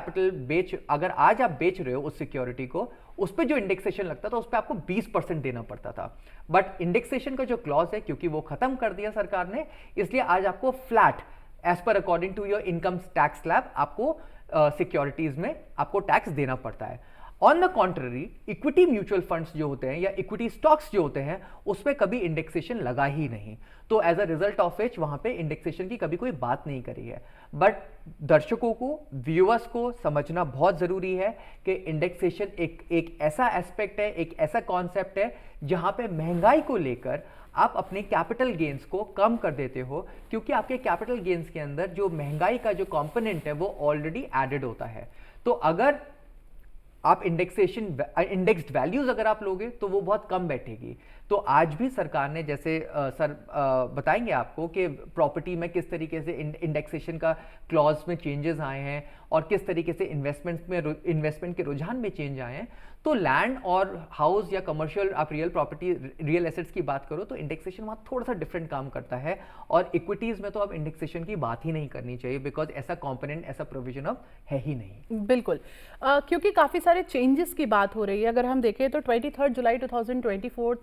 अगर आज आप बेच रहे हो उस सिक्योरिटी को, उस पर जो इंडेक्सेशन लगता था उस पर आपको 20% देना पड़ता था। बट इंडेक्सेशन का जो क्लॉज है, क्योंकि वो खत्म कर दिया सरकार ने, इसलिए आज आपको फ्लैट एज पर according to your income tax slab आपको सिक्योरिटीज में आपको टैक्स देना पड़ता है। On the contrary, equity mutual funds जो होते हैं या इक्विटी स्टॉक्स जो होते हैं, उसमें कभी इंडेक्सेशन लगा ही नहीं। तो as a result of which वहां पे इंडेक्सेशन की कभी कोई बात नहीं करी है। बट दर्शकों को, व्यूअर्स को समझना बहुत जरूरी है कि इंडेक्सेशन एक ऐसा एस्पेक्ट है, एक ऐसा कॉन्सेप्ट है जहां पे महंगाई को लेकर आप अपने कैपिटल गेन्स को कम कर देते हो, क्योंकि आपके कैपिटल गेन्स के अंदर जो महंगाई का जो कंपोनेंट है वो ऑलरेडी एडेड होता है। तो अगर आप इंडेक्स्ड वैल्यूज अगर आप लोगे तो वो बहुत कम बैठेगी। तो आज भी सरकार ने, जैसे सर बताएंगे आपको कि प्रॉपर्टी में किस तरीके से इंडेक्सेशन का क्लॉज में चेंजेस आए हैं और किस तरीके से इन्वेस्टमेंट के रुझान में चेंज आए हैं। तो लैंड और हाउस या कमर्शियल आप रियल एसेट्स की बात करो तो इंडेक्सेशन वहाँ थोड़ा सा डिफरेंट काम करता है, और इक्विटीज में तो अब इंडेक्सेशन की बात ही नहीं करनी चाहिए, बिकॉज ऐसा कंपोनेंट, ऐसा प्रोविजन अब है ही नहीं। बिल्कुल, क्योंकि काफ़ी सारे चेंजेस की बात हो रही है। अगर हम देखें तो 23 जुलाई 2024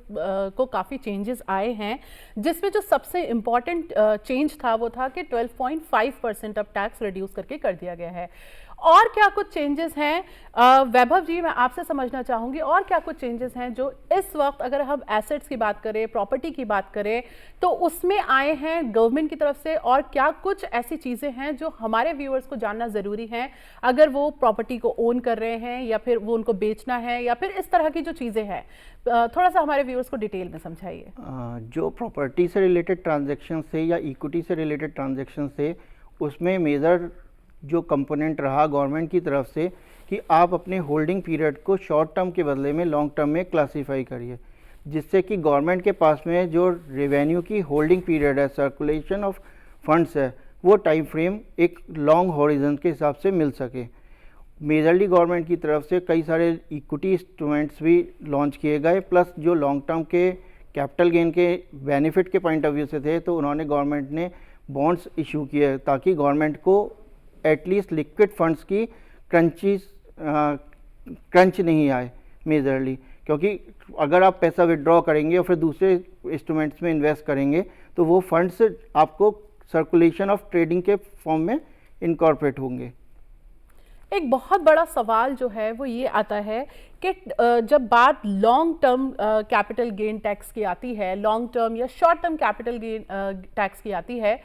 को काफ़ी चेंजेस आए हैं, जिसमें जो सबसे इम्पॉर्टेंट चेंज था वो था कि 12.5% अब टैक्स रिड्यूस करके कर दिया गया है। और क्या कुछ चेंजेस हैं, वैभव जी मैं आपसे समझना चाहूँगी, और क्या कुछ चेंजेस हैं जो इस वक्त, अगर हम एसेट्स की बात करें, प्रॉपर्टी की बात करें, तो उसमें आए हैं गवर्नमेंट की तरफ से, और क्या कुछ ऐसी चीज़ें हैं जो हमारे व्यूअर्स को जानना ज़रूरी है अगर वो प्रॉपर्टी को ओन कर रहे हैं या फिर वो उनको बेचना है, या फिर इस तरह की जो चीज़ें हैं, थोड़ा सा हमारे व्यूअर्स को डिटेल में समझाइए। जो प्रॉपर्टी से रिलेटेड ट्रांजेक्शन से या इक्विटी से रिलेटेड ट्रांजेक्शन से, उसमें मेजर जो कंपोनेंट रहा गवर्नमेंट की तरफ से कि आप अपने होल्डिंग पीरियड को शॉर्ट टर्म के बदले में लॉन्ग टर्म में क्लासीफाई करिए। जिससे कि गवर्नमेंट के पास में जो रेवेन्यू की होल्डिंग पीरियड है, सर्कुलेशन ऑफ फंड्स है, वो टाइम फ्रेम एक लॉन्ग हॉरिजन के हिसाब से मिल सके। मेजरली गवर्नमेंट की तरफ से कई सारे इक्विटी इंस्ट्रूमेंट्स भी लॉन्च किए गए, प्लस जो लॉन्ग टर्म के कैपिटल गेन के बेनिफिट के पॉइंट ऑफ व्यू से थे, तो उन्होंने गवर्नमेंट ने बॉन्ड्स इशू किए ताकि गवर्नमेंट को एटलीस्ट लिक्विड फंड्स की क्रंच नहीं आए मेजरली, क्योंकि अगर आप पैसा विड्रॉ करेंगे और फिर दूसरे इंस्ट्रूमेंट्स में इन्वेस्ट करेंगे तो वो फंड्स आपको सर्कुलेशन ऑफ ट्रेडिंग के फॉर्म में इनकॉर्पोरेट होंगे। एक बहुत बड़ा सवाल जो है वो ये आता है कि जब बात long term capital gain tax की आती है, लॉन्ग टर्म या short term capital gain tax की आती है,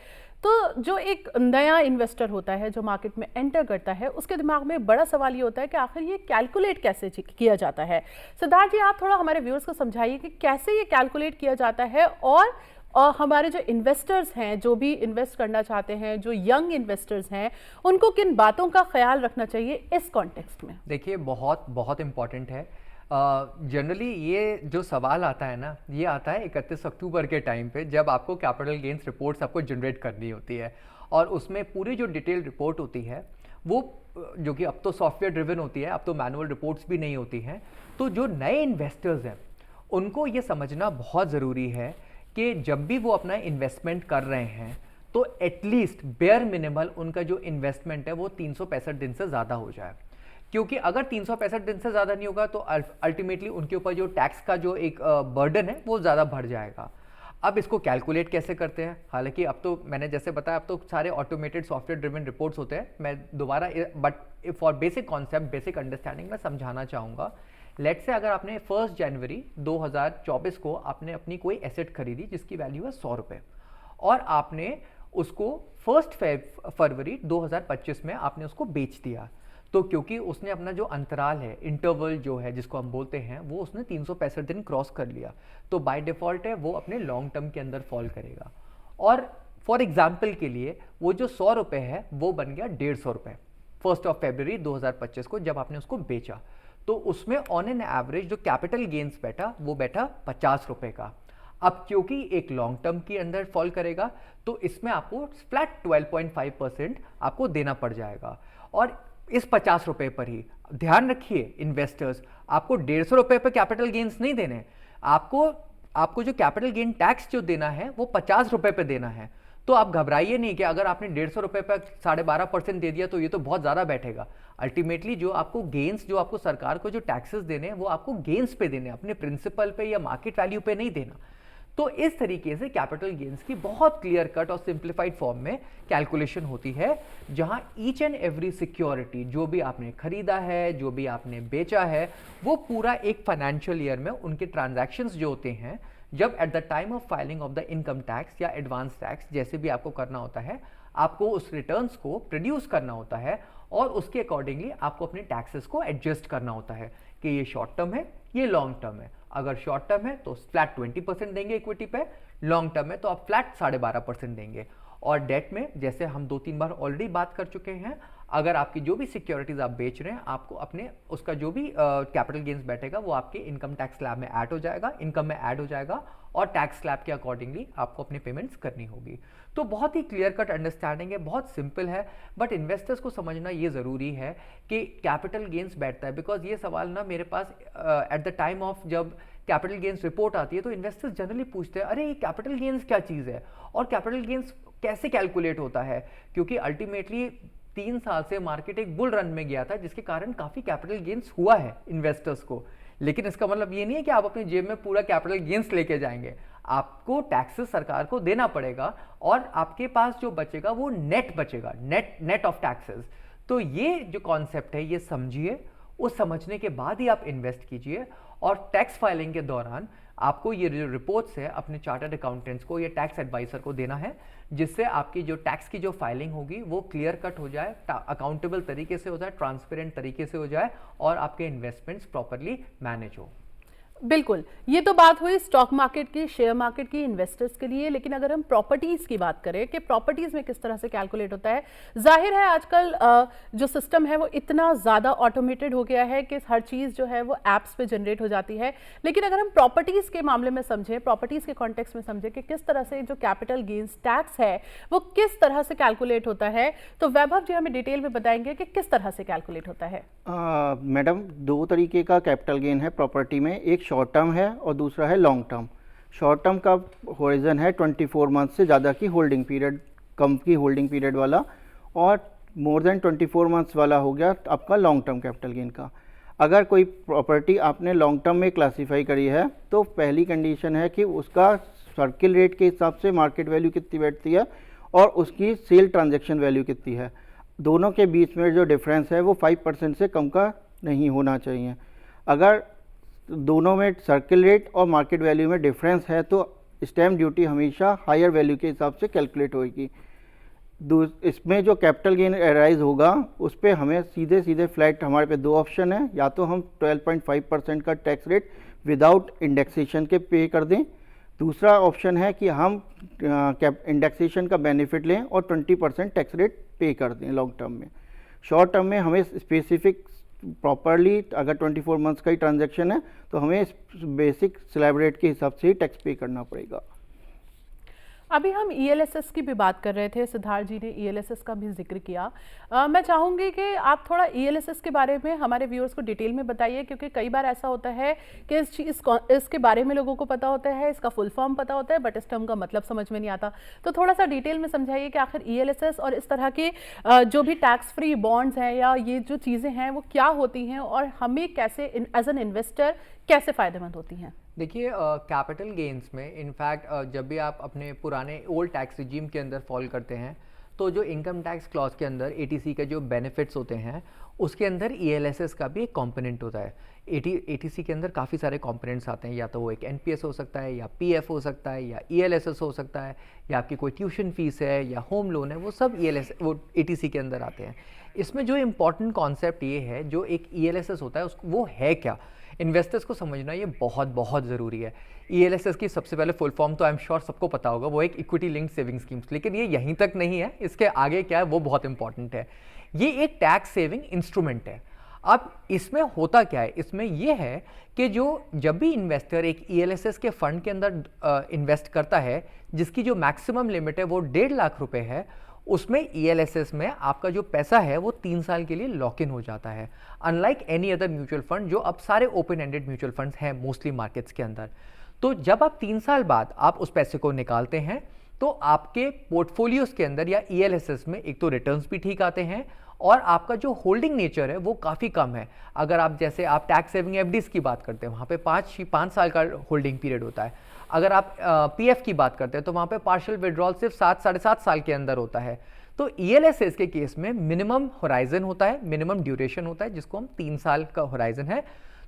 तो जो एक नया इन्वेस्टर होता है जो मार्केट में एंटर करता है, उसके दिमाग में बड़ा सवाल ये होता है कि आखिर ये कैलकुलेट कैसे किया जाता है। सिद्धार्थ जी, आप थोड़ा हमारे व्यूअर्स को समझाइए कि कैसे ये कैलकुलेट किया जाता है, और हमारे जो इन्वेस्टर्स हैं, जो भी इन्वेस्ट करना चाहते हैं, जो यंग इन्वेस्टर्स हैं, उनको किन बातों का ख्याल रखना चाहिए इस कॉन्टेक्स्ट में। देखिए, बहुत बहुत इम्पॉर्टेंट है। जनरली ये जो सवाल आता है ना, ये आता है 31 अक्टूबर के टाइम पे, जब आपको कैपिटल गेन्स रिपोर्ट्स आपको जनरेट करनी होती है, और उसमें पूरी जो डिटेल रिपोर्ट होती है वो, जो कि अब तो सॉफ्टवेयर ड्रिवन होती है, अब तो मैनुअल रिपोर्ट्स भी नहीं होती हैं। तो जो नए इन्वेस्टर्स हैं उनको ये समझना बहुत ज़रूरी है कि जब भी वो अपना इन्वेस्टमेंट कर रहे हैं तो एटलीस्ट बेयर मिनिमल उनका जो इन्वेस्टमेंट है वो 365 दिन से ज़्यादा हो जाए, क्योंकि अगर 365 दिन से ज़्यादा नहीं होगा तो अल्टीमेटली उनके ऊपर जो टैक्स का जो एक बर्डन है वो ज़्यादा बढ़ जाएगा। अब इसको कैलकुलेट कैसे करते हैं? हालांकि अब तो मैंने जैसे बताया, अब तो सारे ऑटोमेटेड सॉफ्टवेयर ड्रिवन रिपोर्ट्स होते हैं। मैं दोबारा, but for basic concept, basic understanding मैं समझाना चाहूँगा। लेट से अगर आपने 1 जनवरी 2024 को आपने अपनी कोई एसेट खरीदी जिसकी वैल्यू है 100 रुपये, और आपने उसको 1 फरवरी 2025 में आपने उसको बेच दिया, तो क्योंकि उसने अपना जो अंतराल है, इंटरवल जो है जिसको हम बोलते हैं, वो उसने 365 दिन क्रॉस कर लिया, तो बाय डिफॉल्ट है वो अपने लॉन्ग टर्म के अंदर फॉल करेगा। और फॉर एग्जाम्पल के लिए वो जो 100 रुपये है वो बन गया 150 रुपये 1 फरवरी 2025 को जब आपने उसको बेचा, तो उसमें ऑन एन एवरेज जो कैपिटल गेन्स बैठा वो बैठा 50 रुपये का। अब क्योंकि एक लॉन्ग टर्म के अंदर फॉल करेगा तो इसमें आपको फ्लैट 12.5% आपको देना पड़ जाएगा। और इस 50 रुपये पर ही ध्यान रखिए इन्वेस्टर्स, आपको 150 रुपये पर कैपिटल गेन्स नहीं देने, आपको जो कैपिटल गेन टैक्स जो देना है वो 50 रुपये पे देना है। तो आप घबराइए नहीं कि अगर आपने 150 रुपये पर 12.5% दे दिया तो ये तो बहुत ज़्यादा बैठेगा। अल्टीमेटली जो आपको गेन्स, जो आपको सरकार को जो टैक्सेस देने हैं वो आपको गेन्स पे देने, अपने प्रिंसिपल पे या मार्केट वैल्यू पे नहीं देना। तो इस तरीके से कैपिटल गेन्स की बहुत क्लियर कट और सिंप्लीफाइड फॉर्म में कैलकुलेशन होती है, जहां ईच एंड एवरी सिक्योरिटी जो भी आपने खरीदा है, जो भी आपने बेचा है, वो पूरा एक फाइनेंशियल ईयर में उनके ट्रांजैक्शंस जो होते हैं, जब at the time of filing of the income tax या एडवांस टैक्स जैसे भी आपको करना होता है, आपको उस रिटर्न्स को प्रोड्यूस करना होता है और उसके अकॉर्डिंगली आपको अपने टैक्सेस को एडजस्ट करना होता है कि ये शॉर्ट टर्म है, ये लॉन्ग टर्म है। अगर शॉर्ट टर्म है तो फ्लैट 20% देंगे इक्विटी पे, लॉन्ग टर्म है तो आप फ्लैट 12.5% देंगे। और डेट में जैसे हम 2-3 बार ऑलरेडी बात कर चुके हैं, अगर आपकी जो भी सिक्योरिटीज आप बेच रहे हैं, आपको अपने उसका जो भी कैपिटल गेन्स बैठेगा वो आपके इनकम टैक्स स्लैब में ऐड हो जाएगा, इनकम में ऐड हो जाएगा, और टैक्स स्लैब के अकॉर्डिंगली आपको अपने पेमेंट्स करनी होगी। तो बहुत ही क्लियर कट अंडरस्टैंडिंग है, बहुत सिंपल है, बट इन्वेस्टर्स को समझना ये ज़रूरी है कि कैपिटल गेन्स बैठता है। बिकॉज ये सवाल ना मेरे पास एट द टाइम ऑफ जब कैपिटल गेन्स रिपोर्ट आती है तो इन्वेस्टर्स जनरली पूछते हैं, अरे ये कैपिटल गेन्स क्या चीज़ है और कैपिटल गेन्स कैसे कैलकुलेट होता है? क्योंकि अल्टीमेटली 3 साल से मार्केट एक बुल रन में गया था जिसके कारण काफ़ी कैपिटल गेन्स हुआ है इन्वेस्टर्स को। लेकिन इसका मतलब ये नहीं है कि आप अपनी जेब में पूरा कैपिटल गेन्स लेके जाएंगे, आपको टैक्सेस सरकार को देना पड़ेगा और आपके पास जो बचेगा वो नेट बचेगा, नेट ऑफ टैक्सेस। तो ये जो कॉन्सेप्ट है ये समझिए, उस समझने के बाद ही आप इन्वेस्ट कीजिए। और टैक्स फाइलिंग के दौरान आपको ये जो रिपोर्ट्स है अपने चार्टर्ड अकाउंटेंट्स को या टैक्स एडवाइजर को देना है, जिससे आपकी जो टैक्स की जो फाइलिंग होगी वो क्लियर कट हो जाए, अकाउंटेबल तरीके से हो जाए, ट्रांसपेरेंट तरीके से हो जाए और आपके इन्वेस्टमेंट्स प्रॉपरली मैनेज हो। बिल्कुल, ये तो बात हुई स्टॉक मार्केट की, शेयर मार्केट की, इन्वेस्टर्स के लिए। लेकिन अगर हम प्रॉपर्टीज की बात करें कि प्रॉपर्टीज में किस तरह से कैलकुलेट होता है, जाहिर है आजकल जो सिस्टम है वो इतना ज़्यादा ऑटोमेटेड हो गया है कि हर चीज़ जो है वो एप्स पे जनरेट हो जाती है। लेकिन अगर हम प्रॉपर्टीज के मामले में समझें, प्रॉपर्टीज के कॉन्टेक्स्ट में समझें कि किस तरह से जो कैपिटल गेन्स टैक्स है वो किस तरह से कैलकुलेट होता है, तो वैभव जी हमें डिटेल में बताएंगे कि किस तरह से कैलकुलेट होता है। मैडम, दो तरीके का कैपिटल गेन है प्रॉपर्टी में, एक शॉर्ट टर्म है और दूसरा है लॉन्ग टर्म। शॉर्ट टर्म का होराइजन है 24 मंथ से ज़्यादा की होल्डिंग पीरियड, कम की होल्डिंग पीरियड वाला, और मोर देन 24 मंथ्स वाला हो गया आपका लॉन्ग टर्म कैपिटल गेन का। अगर कोई प्रॉपर्टी आपने लॉन्ग टर्म में क्लासीफाई करी है तो पहली कंडीशन है कि उसका सर्किल रेट के हिसाब से मार्केट वैल्यू कितनी बैठती है और उसकी सेल ट्रांजैक्शन वैल्यू कितनी है। दोनों के बीच में जो डिफरेंस है वो 5% से कम का नहीं होना चाहिए। अगर दोनों में सर्किल रेट और मार्केट वैल्यू में डिफरेंस है तो स्टैम्प ड्यूटी हमेशा हायर वैल्यू के हिसाब से कैलकुलेट होगी। इसमें जो कैपिटल गेन अराइज होगा उस पर हमें सीधे सीधे फ्लैट, हमारे पे दो ऑप्शन है, या तो हम 12.5% का टैक्स रेट विदाउट इंडेक्सेशन के पे कर दें, दूसरा ऑप्शन है कि हम इंडेक्सेशन का बेनिफिट लें और 20% टैक्स रेट पे कर दें लॉन्ग टर्म में। शॉर्ट टर्म में हमें स्पेसिफिक प्रॉपरली, अगर 24 मंथ्स का ही ट्रांजैक्शन है तो हमें बेसिक स्लैब रेट के हिसाब से ही टैक्स पे करना पड़ेगा। अभी हम ईएलएसएस की भी बात कर रहे थे, सिद्धार्थ जी ने ईएलएसएस का भी जिक्र किया। मैं चाहूँगी कि आप थोड़ा ईएलएसएस के बारे में हमारे व्यूअर्स को डिटेल में बताइए, क्योंकि कई बार ऐसा होता है कि इसके बारे में लोगों को पता होता है, इसका फुल फॉर्म पता होता है, बट इस टर्म का मतलब समझ में नहीं आता। तो थोड़ा सा डिटेल में समझाइए कि आखिर ईएलएसएस और इस तरह के जो भी टैक्स फ्री बॉन्ड्स हैं या ये जो चीज़ें हैं वो क्या होती हैं और हमें कैसे एज एन इन्वेस्टर कैसे फ़ायदेमंद होती हैं। देखिए, कैपिटल गेन्स में इनफैक्ट जब भी आप अपने पुराने ओल्ड टैक्स रिजीम के अंदर फॉल करते हैं तो जो इनकम टैक्स क्लॉज के अंदर एटीसी के जो बेनिफिट्स होते हैं उसके अंदर ईएलएसएस का भी एक कंपोनेंट होता है। एटीसी के अंदर काफ़ी सारे कंपोनेंट्स आते हैं, या तो वो एक एनपीएस हो सकता है, या पीएफ हो सकता है, या ईएलएसएस हो सकता है, या आपकी कोई ट्यूशन फीस है या होम लोन है, वो सब वो एटीसी के अंदर आते हैं। इसमें जो इम्पॉर्टेंट कॉन्सेप्ट ये है, जो एक ईएलएसएस होता है वो है क्या, इन्वेस्टर्स को समझना ये बहुत बहुत ज़रूरी है। ईएलएसएस की सबसे पहले फुल फॉर्म तो आई एम श्योर सबको पता होगा, वो एक इक्विटी लिंक्ड सेविंग स्कीम्स, लेकिन ये यहीं तक नहीं है, इसके आगे क्या है वो बहुत इंपॉर्टेंट है। ये एक टैक्स सेविंग इंस्ट्रूमेंट है। अब इसमें होता क्या है, इसमें यह है कि जो जब भी इन्वेस्टर एक ईएलएसएस के फंड के अंदर इन्वेस्ट करता है जिसकी जो मैक्सिमम लिमिट है वो 1.5 लाख रुपए है, उसमें ईएलएसएस में आपका जो पैसा है वो 3 साल के लिए लॉक इन हो जाता है, unlike any other mutual fund जो अब सारे ओपन एंडेड म्यूचुअल फंड्स हैं मोस्टली मार्केट्स के अंदर। तो जब आप 3 साल बाद आप उस पैसे को निकालते हैं तो आपके पोर्टफोलियोज के अंदर या ईएलएसएस में एक तो रिटर्न्स भी ठीक आते हैं और आपका जो होल्डिंग नेचर है वो काफ़ी कम है। अगर आप जैसे आप टैक्स सेविंग एफडीज की बात करते हैं वहाँ पे 5 साल का होल्डिंग पीरियड होता है। अगर आप पीएफ की बात करते हैं तो वहाँ पे पार्शियल विड्रॉल सिर्फ 7-7.5 साल के अंदर होता है। तो ईएलएसएस के केस में मिनिमम होराइजन होता है, मिनिमम ड्यूरेशन होता है जिसको हम 3 साल का होराइजन है।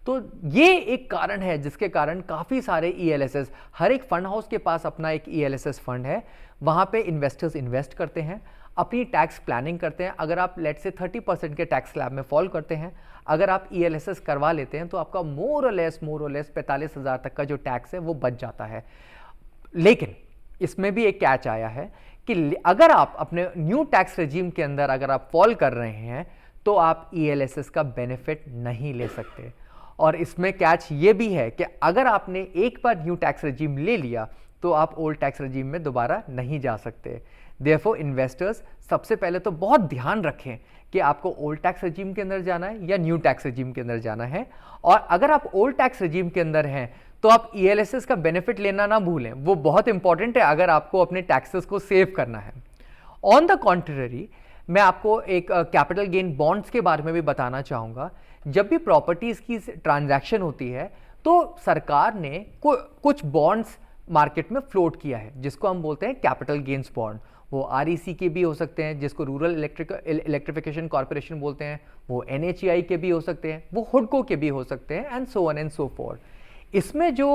तो ये एक कारण है जिसके कारण काफ़ी सारे ईएलएसएस, हर एक फंड हाउस के पास अपना एक ईएलएसएस फंड है, वहाँ पे इन्वेस्टर्स इन्वेस्ट करते हैं, अपनी टैक्स प्लानिंग करते हैं। अगर आप लेट से 30% के टैक्स स्लैब में फॉल करते हैं, अगर आप ईएलएसएस करवा लेते हैं तो आपका मोर और लेस 45,000 तक का जो टैक्स है वो बच जाता है। लेकिन इसमें भी एक कैच आया है कि अगर आप अपने न्यू टैक्स रेजिम के अंदर अगर आप फॉल कर रहे हैं तो आप ईएलएसएस का बेनिफिट नहीं ले सकते। और इसमें कैच ये भी है कि अगर आपने एक बार न्यू टैक्स रेजिम ले लिया तो आप ओल्ड टैक्स रेजिम में दोबारा नहीं जा सकते। देयरफॉर इन्वेस्टर्स सबसे पहले तो बहुत ध्यान रखें कि आपको ओल्ड टैक्स रेजिम के अंदर जाना है या न्यू टैक्स रेजिम के अंदर जाना है। और अगर आप ओल्ड टैक्स रेजिम के अंदर हैं तो आप ईएलएसएस का बेनिफिट लेना ना भूलें, वो बहुत इंपॉर्टेंट है अगर आपको अपने टैक्सेस को सेव करना है। ऑन द कॉन्ट्ररी, मैं आपको एक कैपिटल गेन बॉन्ड्स के बारे में भी बताना चाहूँगा। जब भी प्रॉपर्टीज़ की ट्रांजैक्शन होती है तो सरकार ने कुछ बॉन्ड्स मार्केट में फ्लोट किया है जिसको हम बोलते हैं कैपिटल गेन्स बॉन्ड। वो आरईसी के भी हो सकते हैं जिसको रूरल इलेक्ट्रिफिकेशन कॉर्पोरेशन बोलते हैं, वो एनएचईआई के भी हो सकते हैं, वो हुडको के भी हो सकते हैं, and so on and so fourth. इसमें जो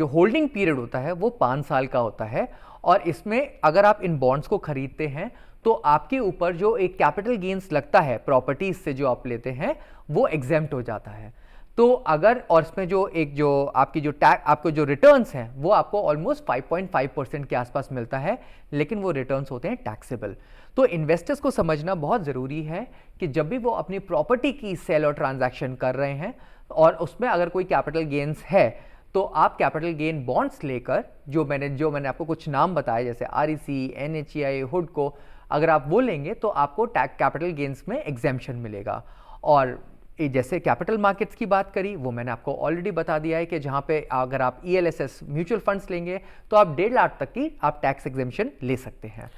होल्डिंग पीरियड होता है वो 5 साल का होता है और इसमें अगर आप इन बॉन्ड्स को खरीदते हैं तो आपके ऊपर जो एक कैपिटल गेन्स लगता है प्रॉपर्टीज से जो आप लेते हैं वो एग्जेम्प्ट हो जाता है। तो अगर और इसमें जो आपकी जो आपको जो रिटर्न्स हैं वो आपको ऑलमोस्ट 5.5% के आसपास मिलता है, लेकिन वो रिटर्न्स होते हैं टैक्सेबल। तो इन्वेस्टर्स को समझना बहुत ज़रूरी है कि जब भी वो अपनी प्रॉपर्टी की सेल और ट्रांजैक्शन कर रहे हैं और उसमें अगर कोई कैपिटल गेन्स है, तो आप कैपिटल गेन बॉन्ड्स लेकर जो मैंने आपको कुछ नाम बताए जैसे REC, NHEI, हुडको, अगर आप वो लेंगे तो आपको कैपिटल गेन्स में एग्जेम्पशन मिलेगा। और जैसे कैपिटल मार्केट्स की बात करी, वो मैंने आपको ऑलरेडी बता दिया है कि जहाँ पे अगर आप ELSS म्यूचुअल फंड्स लेंगे तो आप 1.5 लाख तक की आप टैक्स एग्जेम्पशन ले सकते हैं।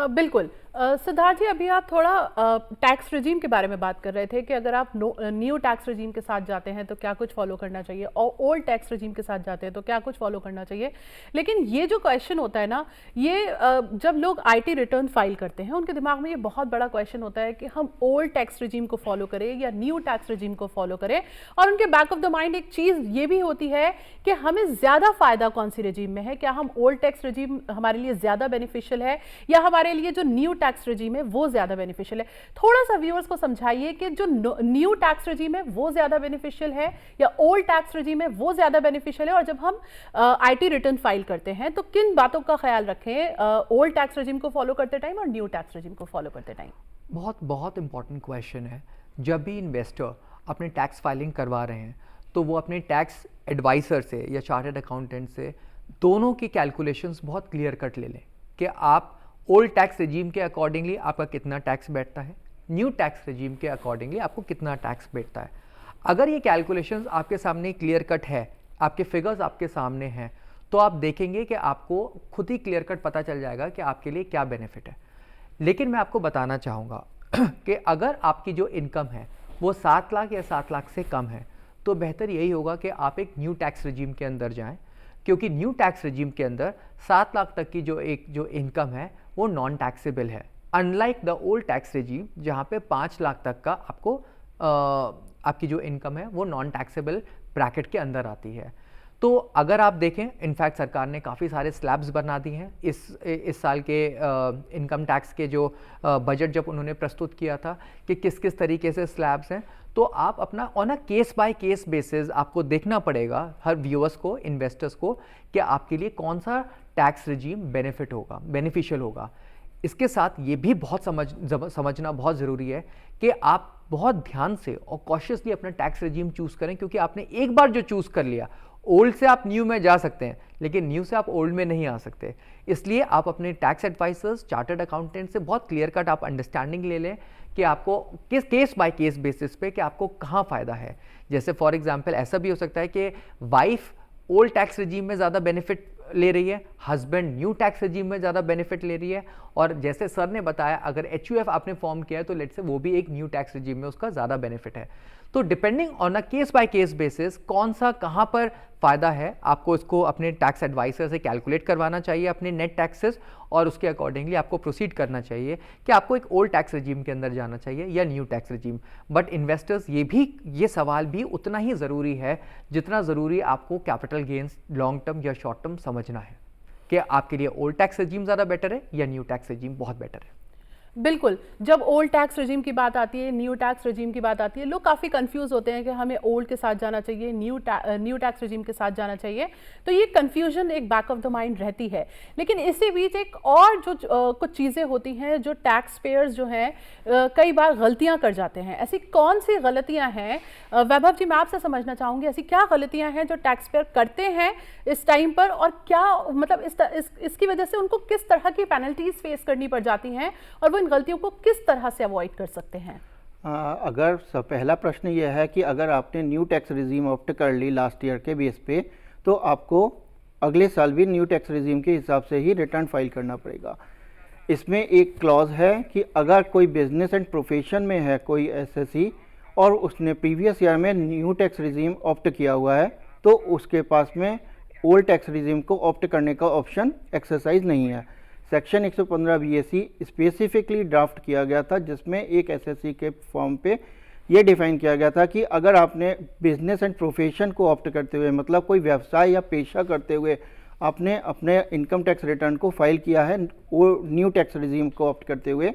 बिल्कुल। सिद्धार्थ जी, अभी आप थोड़ा टैक्स रिजीम के बारे में बात कर रहे थे कि अगर आप न्यू टैक्स रिजीम के साथ जाते हैं तो क्या कुछ फॉलो करना चाहिए और ओल्ड टैक्स रिजीम के साथ जाते हैं तो क्या कुछ फॉलो करना चाहिए। लेकिन ये जो क्वेश्चन होता है ना, ये जब लोग IT रिटर्न फाइल करते हैं उनके दिमाग में ये बहुत बड़ा क्वेश्चन होता है कि हम ओल्ड टैक्स रिजीम को फॉलो करें या न्यू टैक्स रिजीम को फॉलो करें। और उनके बैक ऑफ द माइंड एक चीज़ ये भी होती है कि हमें ज़्यादा फायदा कौन सी रिजीम में है, क्या हम ओल्ड टैक्स रिजीम हमारे लिए ज़्यादा बेनिफिशियल है या हमारे लिए जो न्यू टैक्स रिजीम है वो ज्यादा बेनिफिशियल है। थोड़ा सा व्यूअर्स को समझाइए कि जो न्यू टैक्स रिजीम है वो ज्यादा बेनिफिशियल है या ओल्ड टैक्स रिजीम है वो ज्यादा बेनिफिशियल है, और जब हम IT रिटर्न फाइल करते हैं तो किन बातों का ख्याल रखें ओल्ड टैक्स रिजीम को फॉलो करते टाइम और न्यू टैक्स रिजीम को फॉलो करते टाइम। बहुत इंपॉर्टेंट क्वेश्चन है। जब भी इन्वेस्टर अपने टैक्स फाइलिंग करवा रहे हैं तो वो अपने टैक्स एडवाइजर से या चार्टर्ड अकाउंटेंट से दोनों की कैलकुलेशंस बहुत क्लियर कट ले लें कि आप ओल्ड टैक्स रिजीम के अकॉर्डिंगली आपका कितना टैक्स बैठता है, न्यू टैक्स रिजीम के अकॉर्डिंगली आपको कितना टैक्स बैठता है। अगर ये कैलकुलेशंस आपके सामने क्लियर कट है, आपके फिगर्स आपके सामने हैं, तो आप देखेंगे कि आपको खुद ही क्लियर कट पता चल जाएगा कि आपके लिए क्या बेनिफिट है। लेकिन मैं आपको बताना चाहूँगा कि अगर आपकी जो इनकम है वो 7 लाख या 7 लाख से कम है तो बेहतर यही होगा कि आप एक न्यू टैक्स रिजीम के अंदर जाएं, क्योंकि न्यू टैक्स रिजीम के अंदर 7 लाख तक की जो इनकम है वो नॉन टैक्सेबल है, unlike the old tax regime जहाँ पे 5 लाख तक का आपको आपकी जो इनकम है वो नॉन टैक्सेबल ब्रैकेट के अंदर आती है। तो अगर आप देखें, इनफैक्ट सरकार ने काफ़ी सारे स्लैब्स बना दिए हैं इस साल के इनकम टैक्स के जो बजट जब उन्होंने प्रस्तुत किया था कि किस किस तरीके से स्लैब्स हैं, तो आप अपना on a case by case basis आपको देखना पड़ेगा हर व्यूअर्स को, इन्वेस्टर्स को, कि आपके लिए कौन सा टैक्स रिजीम बेनिफिशियल होगा। इसके साथ ये भी बहुत समझना बहुत ज़रूरी है कि आप बहुत ध्यान से और कॉशियसली अपना टैक्स रिजीम चूज़ करें, क्योंकि आपने एक बार जो चूज़ कर लिया, ओल्ड से आप न्यू में जा सकते हैं लेकिन न्यू से आप ओल्ड में नहीं आ सकते। इसलिए आप अपने टैक्स एडवाइजर्स, चार्टर्ड अकाउंटेंट से बहुत क्लियर कट आप अंडरस्टैंडिंग ले लें कि आपको किस केस बाय केस बेसिस पे कि आपको कहाँ फ़ायदा है। जैसे फॉर एग्जांपल ऐसा भी हो सकता है कि वाइफ ओल्ड टैक्स रिजीम में ज़्यादा बेनिफिट ले रही है, हस्बैंड न्यू टैक्स रिजीम में ज़्यादा बेनिफिट ले रही है, और जैसे सर ने बताया अगर HUF आपने फॉर्म किया है तो लेट्स से वो भी एक न्यू टैक्स रिजीम में उसका ज़्यादा बेनिफिट है। तो depending on a case by case basis कौन सा कहाँ पर फ़ायदा है, आपको इसको अपने टैक्स एडवाइजर से कैलकुलेट करवाना चाहिए अपने नेट टैक्सेस, और उसके अकॉर्डिंगली आपको प्रोसीड करना चाहिए कि आपको एक ओल्ड टैक्स रिजीम के अंदर जाना चाहिए या new tax regime. But investors ये सवाल भी उतना ही ज़रूरी है जितना ज़रूरी आपको कैपिटल गेन्स लॉन्ग टर्म या शॉर्ट टर्म समझना है कि आपके लिए ओल्ड टैक्स रिजीम ज़्यादा बेटर है या न्यू टैक्स रिजीम बहुत बेटर है। बिल्कुल, जब ओल्ड टैक्स रिजीम की बात आती है, न्यू टैक्स रिजीम की बात आती है, लोग काफ़ी कंफ्यूज होते हैं कि हमें ओल्ड के साथ जाना चाहिए, न्यू टैक्स रिजीम के साथ जाना चाहिए। तो ये कंफ्यूजन एक बैक ऑफ द माइंड रहती है। लेकिन इसी बीच एक और जो कुछ चीज़ें होती हैं जो टैक्स पेयर्स जो हैं कई बार गलतियां कर जाते हैं। ऐसी कौन सी गलतियां हैं वैभव जी, मैं आपसे समझना चाहूँगी, ऐसी क्या गलतियाँ हैं जो टैक्स पेयर करते हैं इस टाइम पर, और क्या मतलब इसकी वजह से उनको किस तरह की पेनल्टीज फेस करनी पड़ जाती हैं और वो इन गलतियों को किस तरह से अवॉइड कर सकते हैं? अगर पहला प्रश्न यह है कि अगर आपने न्यू टैक्स रिजीम ऑप्ट कर ली लास्ट ईयर के बेस पे, तो आपको अगले साल भी न्यू टैक्स रिजीम के हिसाब से ही रिटर्न फाइल करना पड़ेगा। इसमें एक क्लॉज है कि अगर कोई बिजनेस एंड प्रोफेशन में है कोई एसएससी और उसने प्रीवियस ईयर में न्यू टैक्स रिजीम ऑप्ट किया हुआ है, तो उसके पास में ओल्ड टैक्स रिजीम को ऑप्ट करने का ऑप्शन एक्सरसाइज नहीं है। सेक्शन 115 BAC स्पेसिफिकली ड्राफ्ट किया गया था, जिसमें एक एसएससी के फॉर्म पे ये डिफाइन किया गया था कि अगर आपने बिजनेस एंड प्रोफेशन को ऑप्ट करते हुए, मतलब कोई व्यवसाय या पेशा करते हुए आपने अपने इनकम टैक्स रिटर्न को फाइल किया है वो न्यू टैक्स रिजीम को ऑप्ट करते हुए,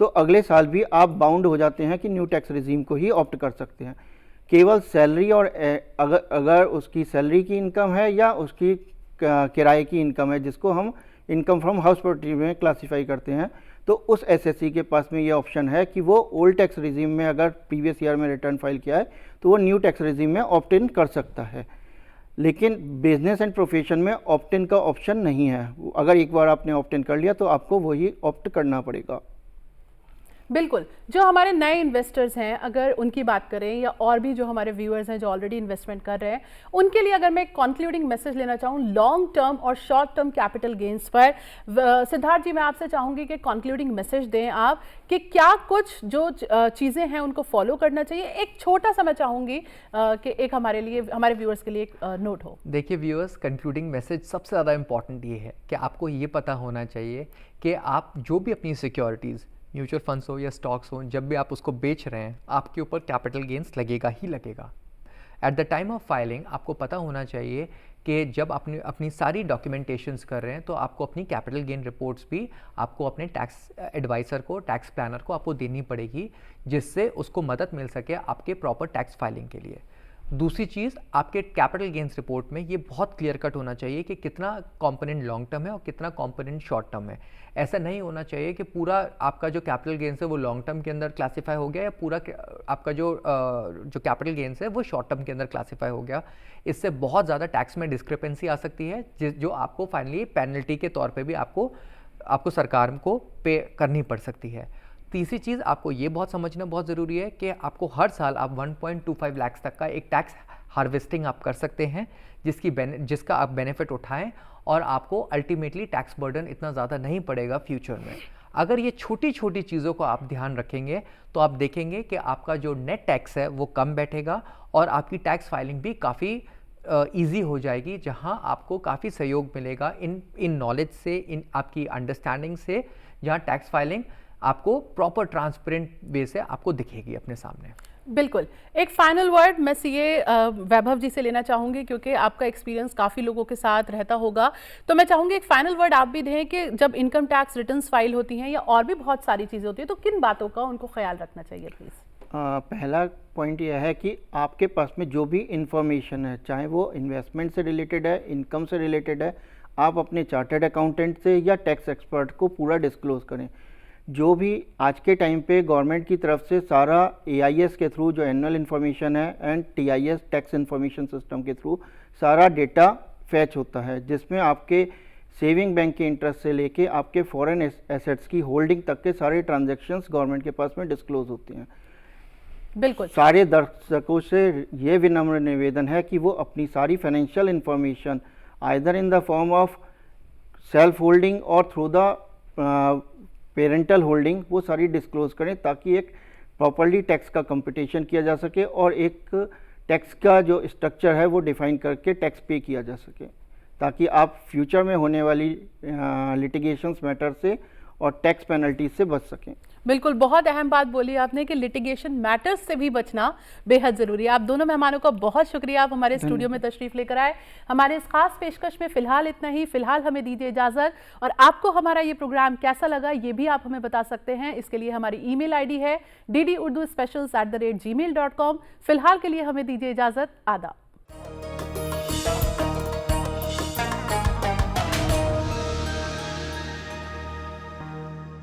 तो अगले साल भी आप बाउंड हो जाते हैं कि न्यू टैक्स रिजीम को ही ऑप्ट कर सकते हैं। केवल सैलरी और अगर अगर उसकी सैलरी की इनकम है या उसकी किराए की इनकम है, जिसको हम इनकम फ्रॉम हाउस प्रॉपर्टी में क्लासीफाई करते हैं, तो उस एसएससी के पास में ये ऑप्शन है कि वो ओल्ड टैक्स रिजीम में अगर प्रीवियस ईयर में रिटर्न फाइल किया है तो वो न्यू टैक्स रिजीम में ऑप्ट इन कर सकता है। लेकिन बिजनेस एंड प्रोफेशन में ऑप्ट इन का ऑप्शन नहीं है। अगर एक बार आपने ऑप्ट इन कर लिया तो आपको वही ऑप्ट करना पड़ेगा। बिल्कुल, जो हमारे नए इन्वेस्टर्स हैं, अगर उनकी बात करें या और भी जो हमारे व्यूअर्स हैं जो ऑलरेडी इन्वेस्टमेंट कर रहे हैं, उनके लिए अगर मैं कंक्लूडिंग मैसेज लेना चाहूँ लॉन्ग टर्म और शॉर्ट टर्म कैपिटल गेन्स पर, सिद्धार्थ जी मैं आपसे चाहूँगी कि कंक्लूडिंग मैसेज दें आप कि क्या कुछ जो चीज़ें हैं उनको फॉलो करना चाहिए। एक छोटा सा मैं चाहूँगी कि एक हमारे लिए, हमारे व्यूअर्स के लिए एक नोट हो। देखिए व्यूअर्स, कंक्लूडिंग मैसेज सबसे ज़्यादा इंपॉर्टेंट ये है कि आपको ये पता होना चाहिए कि आप जो भी अपनी सिक्योरिटीज़, म्यूचुअल फंड्स हो या स्टॉक्स हो, जब भी आप उसको बेच रहे हैं आपके ऊपर कैपिटल गेन्स लगेगा ही लगेगा। At the time of filing आपको पता होना चाहिए कि जब अपनी सारी डॉक्यूमेंटेशंस कर रहे हैं तो आपको अपनी कैपिटल गेन रिपोर्ट्स भी आपको अपने टैक्स एडवाइज़र को, टैक्स प्लानर को आपको देनी पड़ेगी, जिससे उसको मदद मिल सके आपके प्रॉपर टैक्स फाइलिंग के लिए। दूसरी चीज़, आपके कैपिटल गेन्स रिपोर्ट में ये बहुत क्लियर कट होना चाहिए कि कितना कंपोनेंट लॉन्ग टर्म है और कितना कंपोनेंट शॉर्ट टर्म है। ऐसा नहीं होना चाहिए कि पूरा आपका जो कैपिटल गेन्स है वो लॉन्ग टर्म के अंदर क्लासीफाई हो गया या पूरा आपका जो कैपिटल गेन्स है वो शॉर्ट टर्म के अंदर क्लासीफाई हो गया। इससे बहुत ज़्यादा टैक्स में डिस्क्रिपेंसी आ सकती है, जो आपको फाइनली पेनल्टी के तौर पर भी आपको सरकार को पे करनी पड़ सकती है। तीसरी चीज़, आपको ये बहुत समझना बहुत ज़रूरी है कि आपको हर साल आप 1.25 लाख तक का एक टैक्स हार्वेस्टिंग आप कर सकते हैं, जिसका आप बेनिफिट उठाएं और आपको अल्टीमेटली टैक्स बर्डन इतना ज़्यादा नहीं पड़ेगा फ्यूचर में। अगर ये छोटी छोटी चीज़ों को आप ध्यान रखेंगे तो आप देखेंगे कि आपका जो नेट टैक्स है वो कम बैठेगा और आपकी टैक्स फाइलिंग भी काफ़ी ईजी हो जाएगी, जहां आपको काफ़ी सहयोग मिलेगा इन नॉलेज से, इन आपकी अंडरस्टैंडिंग से, जहां टैक्स फाइलिंग आपको प्रॉपर ट्रांसपेरेंट वे से आपको दिखेगी अपने सामने। बिल्कुल, एक फाइनल वर्ड मैं सीए वैभव जी से लेना चाहूँगी, क्योंकि आपका एक्सपीरियंस काफ़ी लोगों के साथ रहता होगा, तो मैं चाहूँगी एक फाइनल वर्ड आप भी दें कि जब इनकम टैक्स रिटर्न्स फाइल होती हैं या और भी बहुत सारी चीज़ें होती हैं तो किन बातों का उनको ख्याल रखना चाहिए प्लीज़। पहला पॉइंट यह है कि आपके पास में जो भी इंफॉर्मेशन है, चाहे वो इन्वेस्टमेंट से रिलेटेड है, इनकम से रिलेटेड है, आप अपने चार्टर्ड अकाउंटेंट से या टैक्स एक्सपर्ट को पूरा डिस्क्लोज करें। जो भी आज के टाइम पे गवर्नमेंट की तरफ से सारा AIS के थ्रू जो एनुअल इन्फॉर्मेशन है and TIS tax information system के थ्रू सारा डेटा फैच होता है, जिसमें आपके सेविंग बैंक के इंटरेस्ट से लेके आपके फॉरेन एसेट्स की होल्डिंग तक के सारे ट्रांजैक्शंस गवर्नमेंट के पास में डिस्क्लोज होते हैं। बिल्कुल, सारे दर्शकों से ये विनम्र निवेदन है कि वो अपनी सारी financial information either in the form of self holding और थ्रू द पेरेंटल होल्डिंग वो सारी डिस्क्लोज करें, ताकि एक प्रॉपर्ली टैक्स का कंपटीशन किया जा सके और एक टैक्स का जो स्ट्रक्चर है वो डिफाइन करके टैक्स पे किया जा सके, ताकि आप फ्यूचर में होने वाली लिटिगेशंस मैटर से और टैक्स पेनल्टीज से बच सकें। बिल्कुल, बहुत अहम बात बोली आपने कि लिटिगेशन मैटर्स से भी बचना बेहद ज़रूरी है। आप दोनों मेहमानों का बहुत शुक्रिया, आप हमारे स्टूडियो में तशरीफ़ लेकर आए। हमारे इस खास पेशकश में फ़िलहाल इतना ही। फ़िलहाल हमें दीजिए इजाज़त, और आपको हमारा ये प्रोग्राम कैसा लगा ये भी आप हमें बता सकते हैं। इसके लिए हमारी ईमेल ID है ddurduspecials@gmail.com। फ़िलहाल के लिए हमें दीजिए इजाज़त। आदाब।